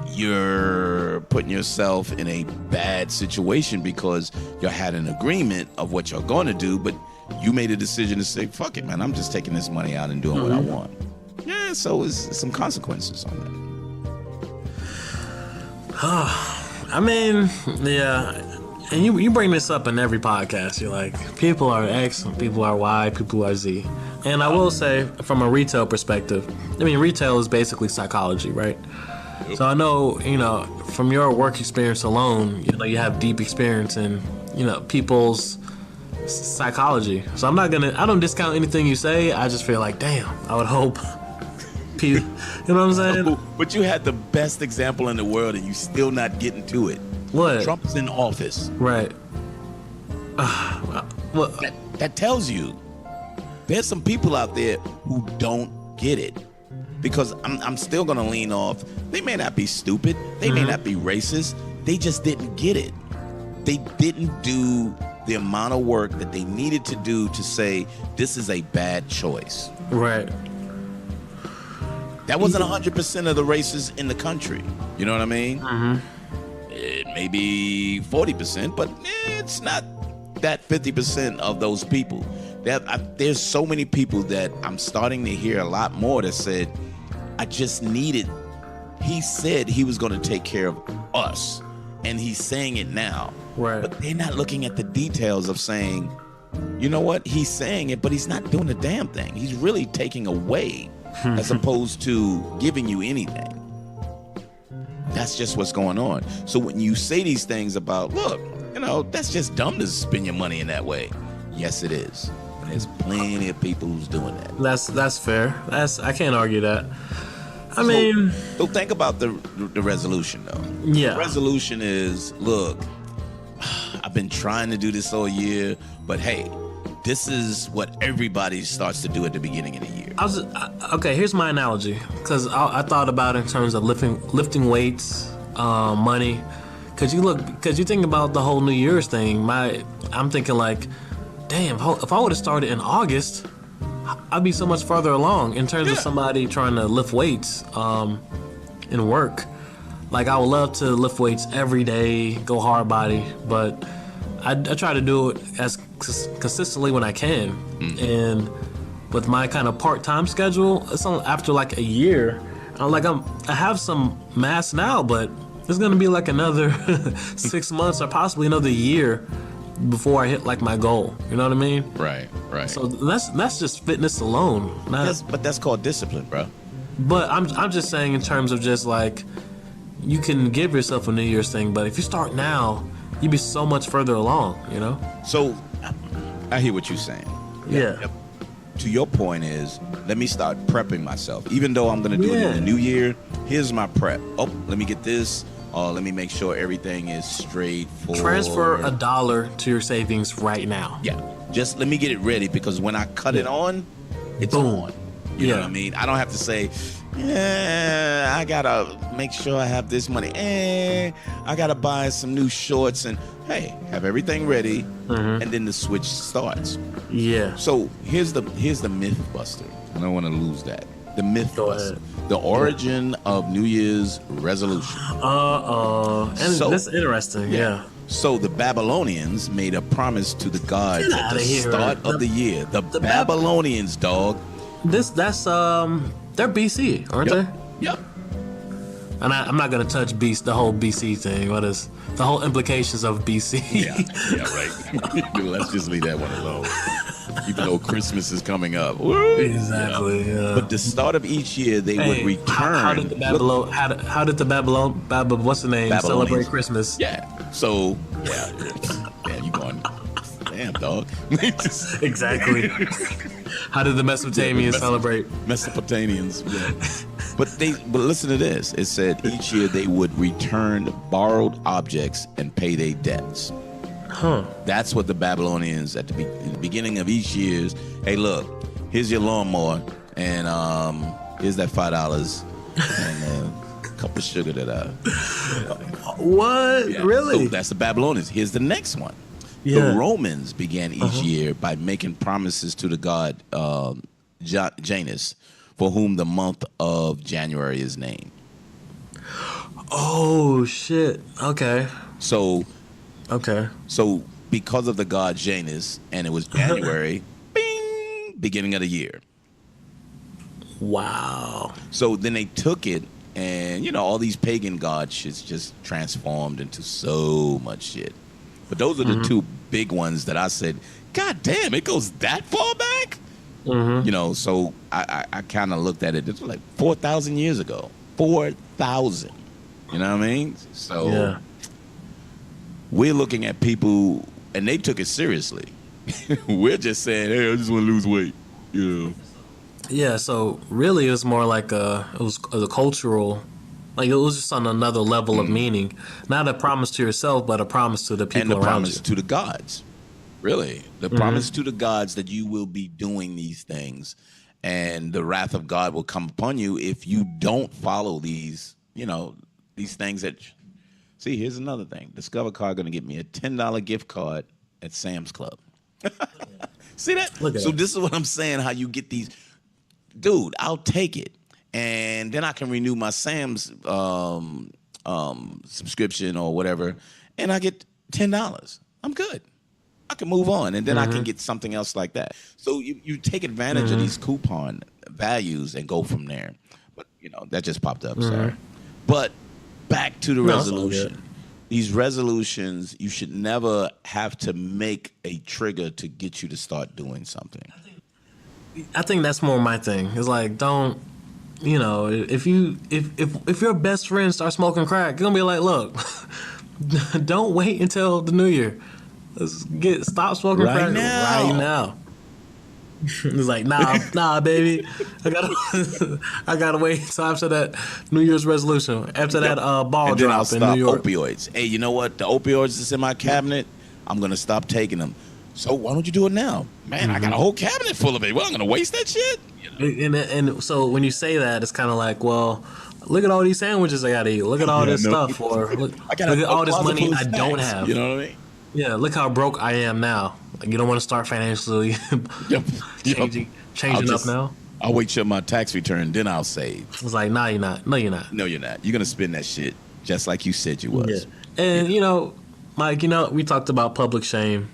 you're putting yourself in a bad situation because you had an agreement of what you're going to do, but you made a decision to say, fuck it, man, I'm just taking this money out and doing what I want. Yeah, so it's some consequences on that. I mean, yeah. And you bring this up in every podcast. You're like, people are X, people are Y, people are Z. And I will say, from a retail perspective, I mean, retail is basically psychology, right? Yep. So I know, from your work experience alone, you have deep experience in, people's psychology. So I don't discount anything you say. I just feel like, damn, I would hope people, you know what I'm saying? But you had the best example in the world and you still not getting to it. What? Trump's in office. Right. That tells you there's some people out there who don't get it. Because I'm still going to lean off. They may not be stupid. They may not be racist. They just didn't get it. They didn't do the amount of work that they needed to do to say, this is a bad choice. Right. That wasn't 100% of the races in the country. You know what I mean? Mm-hmm. It may be 40%, but it's not that 50% of those people. There's so many people that I'm starting to hear a lot more that said, he said he was going to take care of us, and he's saying it now. Right. But they're not looking at the details of saying, you know what, he's saying it, but he's not doing a damn thing. He's really taking away as opposed to giving you anything. That's just what's going on. So when you say these things about, look, that's just dumb to spend your money in that way. Yes, it is. And there's plenty of people who's doing that. That's fair. I can't argue that. I mean, so think about the resolution though. Yeah. The resolution is, look, I've been trying to do this all year, but hey, this is what everybody starts to do at the beginning of the year. Okay, here's my analogy, because I thought about it in terms of lifting weights, money. Because you think about the whole New Year's thing. I'm thinking like, damn, if I would have started in August, I'd be so much farther along in terms of somebody trying to lift weights in work. Like, I would love to lift weights every day, go hard body, but I try to do it as consistently when I can. And with my kind of part-time schedule, it's only after like a year. I have some mass now, but it's gonna be like another 6 months or possibly another year before I hit like my goal. You know what I mean? Right. So that's just fitness alone. But that's called discipline, bro. But I'm just saying in terms of just like, you can give yourself a New Year's thing, but if you start now, you'd be so much further along, So I hear what you're saying. Yeah. To your point is, let me start prepping myself. Even though I'm going to do it in the new year, here's my prep. Oh, let me get this. Let me make sure everything is straight forward. Transfer $1 to your savings right now. Yeah. Just let me get it ready, because when I cut it on, it's on. You know what I mean? I don't have to say, Yeah, I gotta make sure I have this money. I gotta buy some new shorts and hey, have everything ready, and then the switch starts. Yeah. So here's the myth buster. I don't want to lose that. The myth Go buster. ahead. The origin of New Year's resolution. And So- that's interesting. Yeah. So the Babylonians made a promise to the gods Get at the outta here. start of the year. The Bab- Babylonians, dog. That's they're BC, aren't Yep. they? Yep. And I'm not gonna touch the whole BC thing. What is the whole implications of BC? Yeah, right. Let's just leave that one alone. Even though Christmas is coming up. Woo! Exactly. Yeah. But the start of each year, they would return. How did the Babylon? How did the what's the name? Babylonians. Celebrate Christmas? Yeah. So, yeah, you going, damn, dog. Exactly. How did the Mesopotamians celebrate? Mesopotamians. Yeah. But listen to this. It said each year they would return borrowed objects and pay their debts. Huh. That's what the Babylonians at the beginning of each year's. Hey, look, here's your lawnmower, and here's that $5 and a cup of sugar that I. What? Yeah. Really? So that's the Babylonians. Here's the next one. Yeah. The Romans began each year by making promises to the god Janus, for whom the month of January is named. Oh shit. Okay. So Okay. because of the god Janus, and it was January, bing, beginning of the year. Wow. So then they took it, and all these pagan god shit's just transformed into so much shit. But those are the two big ones that I said, God damn, it goes that far back? So I kind of looked at it. This was like 4,000 years ago. 4,000. You know what I mean? So Yeah. we're looking at people, and they took it seriously. We're just saying, hey, I just want to lose weight. Yeah. So really, it was more like it was a cultural. Like it was just on another level of meaning, not a promise to yourself, but a promise to the people And the around promise you. to the gods. Really. The promise to the gods that you will be doing these things, and the wrath of God will come upon you if you don't follow these, these things that. See, here's another thing. Discover Card going to get me a $10 gift card at Sam's Club. See that? Look at So that. this is what I'm saying, how you get these. Dude, I'll take it. And then I can renew my Sam's subscription or whatever, and I get $10. I'm good. I can move on, and then I can get something else like that. So you take advantage of these coupon values and go from there. But, that just popped up, sorry. But back to the No, it's all resolution. good. These resolutions, you should never have to make a trigger to get you to start doing something. I think that's more my thing. It's like don't, if your best friend starts smoking crack, you're gonna be like, look, don't wait until the new year. Let's stop smoking Right crack now. right now. It's like nah, baby. I gotta wait until after that New Year's resolution. After that ball And then I'll drop in stop New York. opioids. Hey, you know what? The opioids that's in my cabinet, I'm going to stop taking them. So why don't you do it now? Man, I got a whole cabinet full of it. Well, I'm going to waste that shit? And so when you say that, it's kind of like, well, look at all these sandwiches I gotta eat. Look at all this no. stuff, or look I got at all this closet money full of I don't snacks, have. You know what I mean? Yeah, look how broke I am now. Like, you don't want to start financially changing up now. I'll wait till my tax return, then I'll save. It's like, nah, you're not. No, you're not. No, you're not. You're going to spend that shit just like you said you was. Yeah. And Mike, we talked about public shame.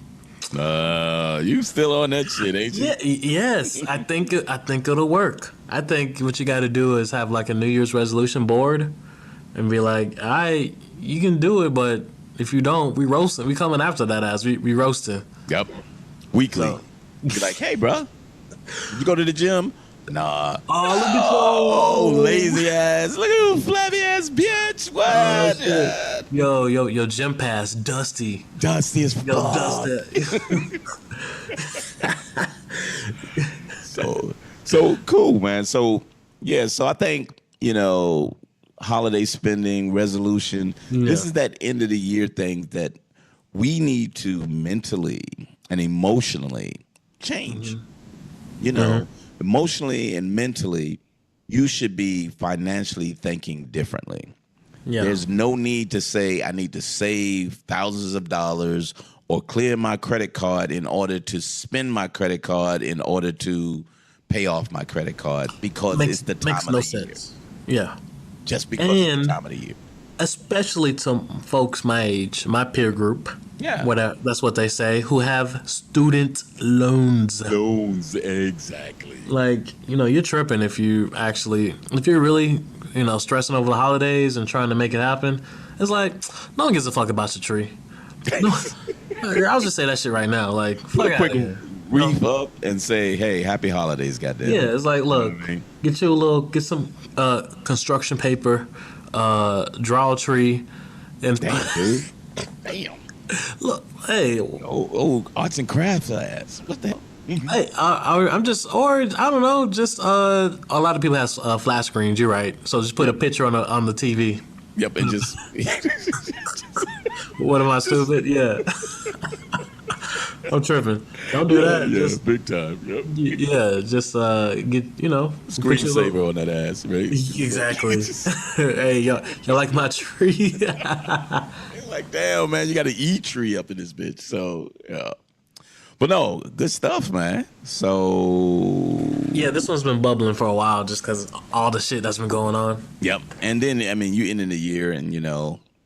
You still on that shit, ain't you? Yeah, yes. I think it'll work. I think what you got to do is have like a New Year's resolution board, and be like, you can do it, but if you don't, we roasting. We coming after that ass. We roasting. Yep. Weekly. So- Be like, hey, bro, you go to the gym? Nah. Oh, look at Oh, lazy ass. Look at you, flabby ass bitch. What? shit. Yo, gym pass, dusty. Dusty as Yo, fuck. dust that. So cool, man. So I think, holiday spending, resolution. Yeah. This is that end of the year thing that we need to mentally and emotionally change. Emotionally and mentally, you should be financially thinking differently. Yeah. There's no need to say I need to save thousands of dollars or clear my credit card in order to spend my credit card in order to pay off my credit card because it's the time makes of no the sense. year. Yeah. Just because it's And the time of the year. especially to folks my age, my peer group. Yeah. That's what they say, who have student loans. Loans, exactly. Like, you're tripping if you're really, stressing over the holidays and trying to make it happen. It's like, no one gives a fuck about your tree. No, I'll just say that shit right now. Like, fuck Quick out here. reef up and say, hey, happy holidays, goddamn. Yeah, it's like, look, get some construction paper, draw a tree, and Damn, dude. Damn. look, hey, Arts and crafts ass. What the hell? hey, I'm just, or I don't know, just a lot of people have flat screens. You're right, so just put a picture on the TV. Yep, and just What am I, stupid? Yeah, I'm tripping. Don't do that. yeah, Just, big time. Yep. yeah, just get Screensaver on that ass, right? Exactly. Hey, y'all like my tree? Like, damn, man, you got an E tree up in this bitch. So, yeah. But no, good stuff, man. So, Yeah, this one's been bubbling for a while just because all the shit that's been going on. yep. And then, I mean, you ending the year, and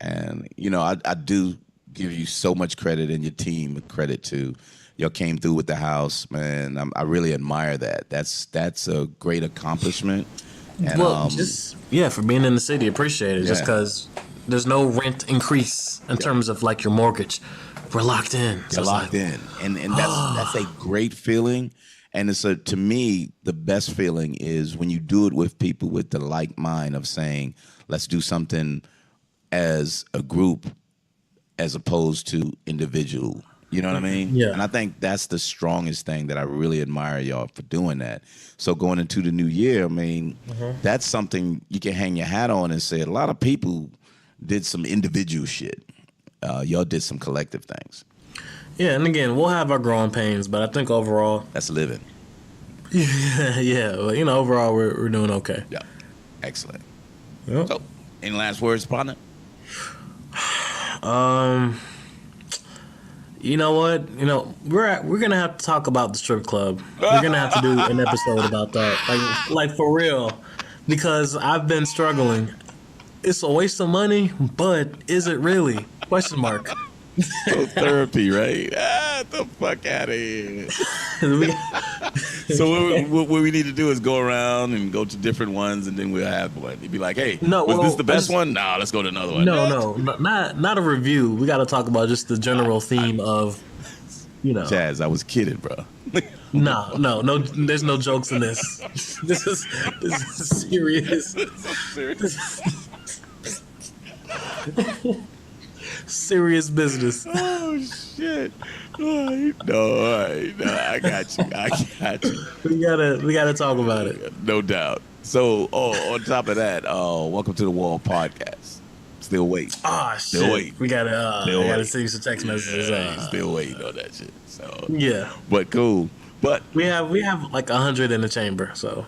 I do give you so much credit and your team credit too. Y'all came through with the house, man. I really admire that. That's a great accomplishment. And, Well, for being in the city, appreciate it. Just Yeah. because there's no rent increase in terms of like your mortgage. We're locked in. So you're it's locked in, and that's a great feeling. And it's to me, the best feeling is when you do it with people with the like mind of saying, let's do something as a group as opposed to individual. You know what I mean? Yeah. And I think that's the strongest thing that I really admire y'all for doing that. So going into the new year, I mean, that's something you can hang your hat on and say a lot of people did some individual shit. Y'all did some collective things. Yeah, and again, we'll have our growing pains, but I think overall, That's living. yeah, well, overall we're doing okay. Yeah. Excellent. Yep. So, any last words, partner? You know what? We're gonna have to talk about the strip club. We're gonna have to do an episode about that, like for real, because I've been struggling. It's a waste of money, but is it really? Question mark. So therapy, right? The fuck out of here. We- So what we need to do is go around and go to different ones, and then we'll have one. You'd be like, hey, was this the best one? Nah, let's go to another one. No, not a review. We got to talk about just the general theme of, Jazz, I was kidding, bro. No. There's no jokes in this. This is serious. Serious business. Oh shit! All right, I got you. We gotta talk about it. No doubt. So, on top of that, welcome to the Wall podcast. Still waiting. Ah, shit. Still waiting. We gotta Still I gotta waiting. send you some text messages. Still waiting on that shit. So, Yeah. but cool. But We have like 100 in the chamber, so.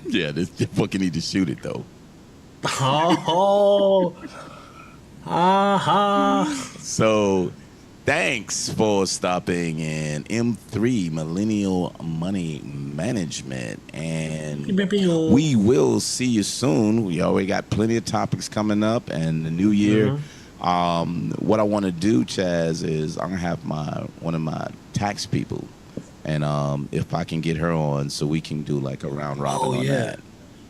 yeah, this fucking need to shoot it though. Oh. So, thanks for stopping in M3 Millennial Money Management, and we will see you soon. We already got plenty of topics coming up, and the new year. What I want to do, Chaz, is I'm gonna have one of my tax people, and if I can get her on, so we can do like a round robin on that.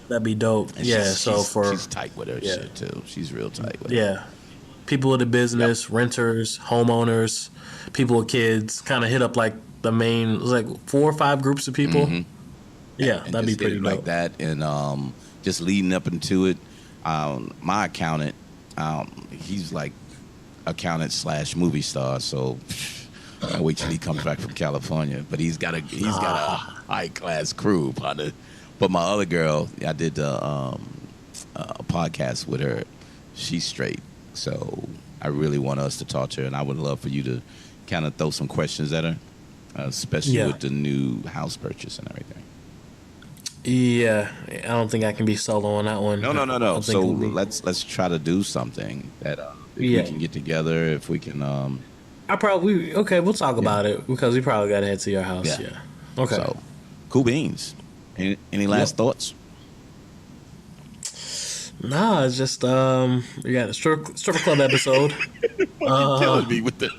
That'd be dope. And Yeah, she's tight with her Yeah. shit too. She's real tight with it. Yeah. People with the business, renters, homeowners, people with kids, kind of hit up like the main, like 4 or 5 groups of people. Yeah, And that'd be just pretty hit it dope. like that, and just leading up into it. My accountant, he's like accountant / movie star, so I wait till he comes back from California. But he's got a high class crew, partner. But my other girl, I did a podcast with her. She's straight. So I really want us to talk to her, and I would love for you to kind of throw some questions at her, especially with the new house purchase and everything. Yeah, I don't think I can be solo on that one. No, no, no, I no. think So it'll be- let's try to do something that if we yeah. can get together, if we can I probably okay. We'll talk yeah. about it because we probably got to head to your house. Yeah. Yeah. Okay. So cool beans. Any last thoughts? Nah, it's just we got a stripper club episode. Telling me with the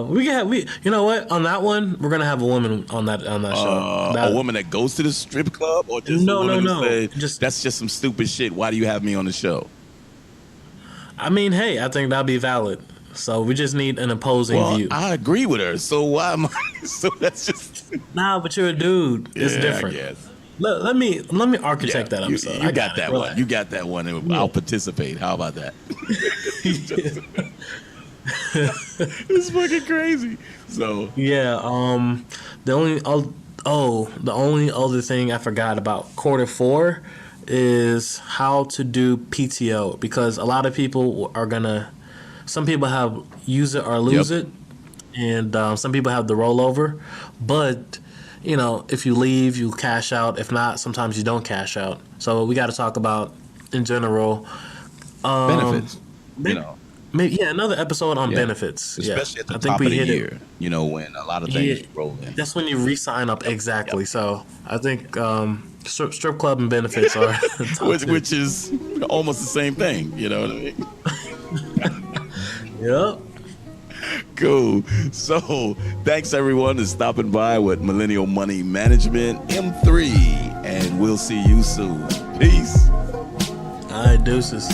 We you know what, on that one we're gonna have a woman on that show. a woman that goes to the strip club, or just No, a woman no, who no. said, Just- that's just some stupid shit. Why do you have me on the show? I mean, hey, I think that'd be valid. So we just need an opposing Well, view. I agree with her. So why am I? So that's just Nah, but you're a dude. It's yeah, different. I guess. Let me architect that you, episode. you I got that Relax. one. You got that one. And I'll participate. How about that? It's fucking crazy. So Yeah. The only other thing I forgot about quarter 4 is how to do PTO, because a lot of people are gonna. Some people have use it or lose Yep. it, and some people have the rollover. But you know, if you leave, you cash out. If not, sometimes you don't cash out. So we got to talk about in general benefits, you know, Maybe, yeah, another episode on Yeah. benefits. especially Yeah. at the I think top we of the hit year. You know, when a lot of things Yeah. roll in. That's when you re-sign up, exactly. So I think strip club and benefits are the top two. Which is almost the same thing. You know what I mean? Yep. Cool. So, thanks everyone for stopping by with Millennial Money Management M3, and we'll see you soon. Peace. All right, deuces.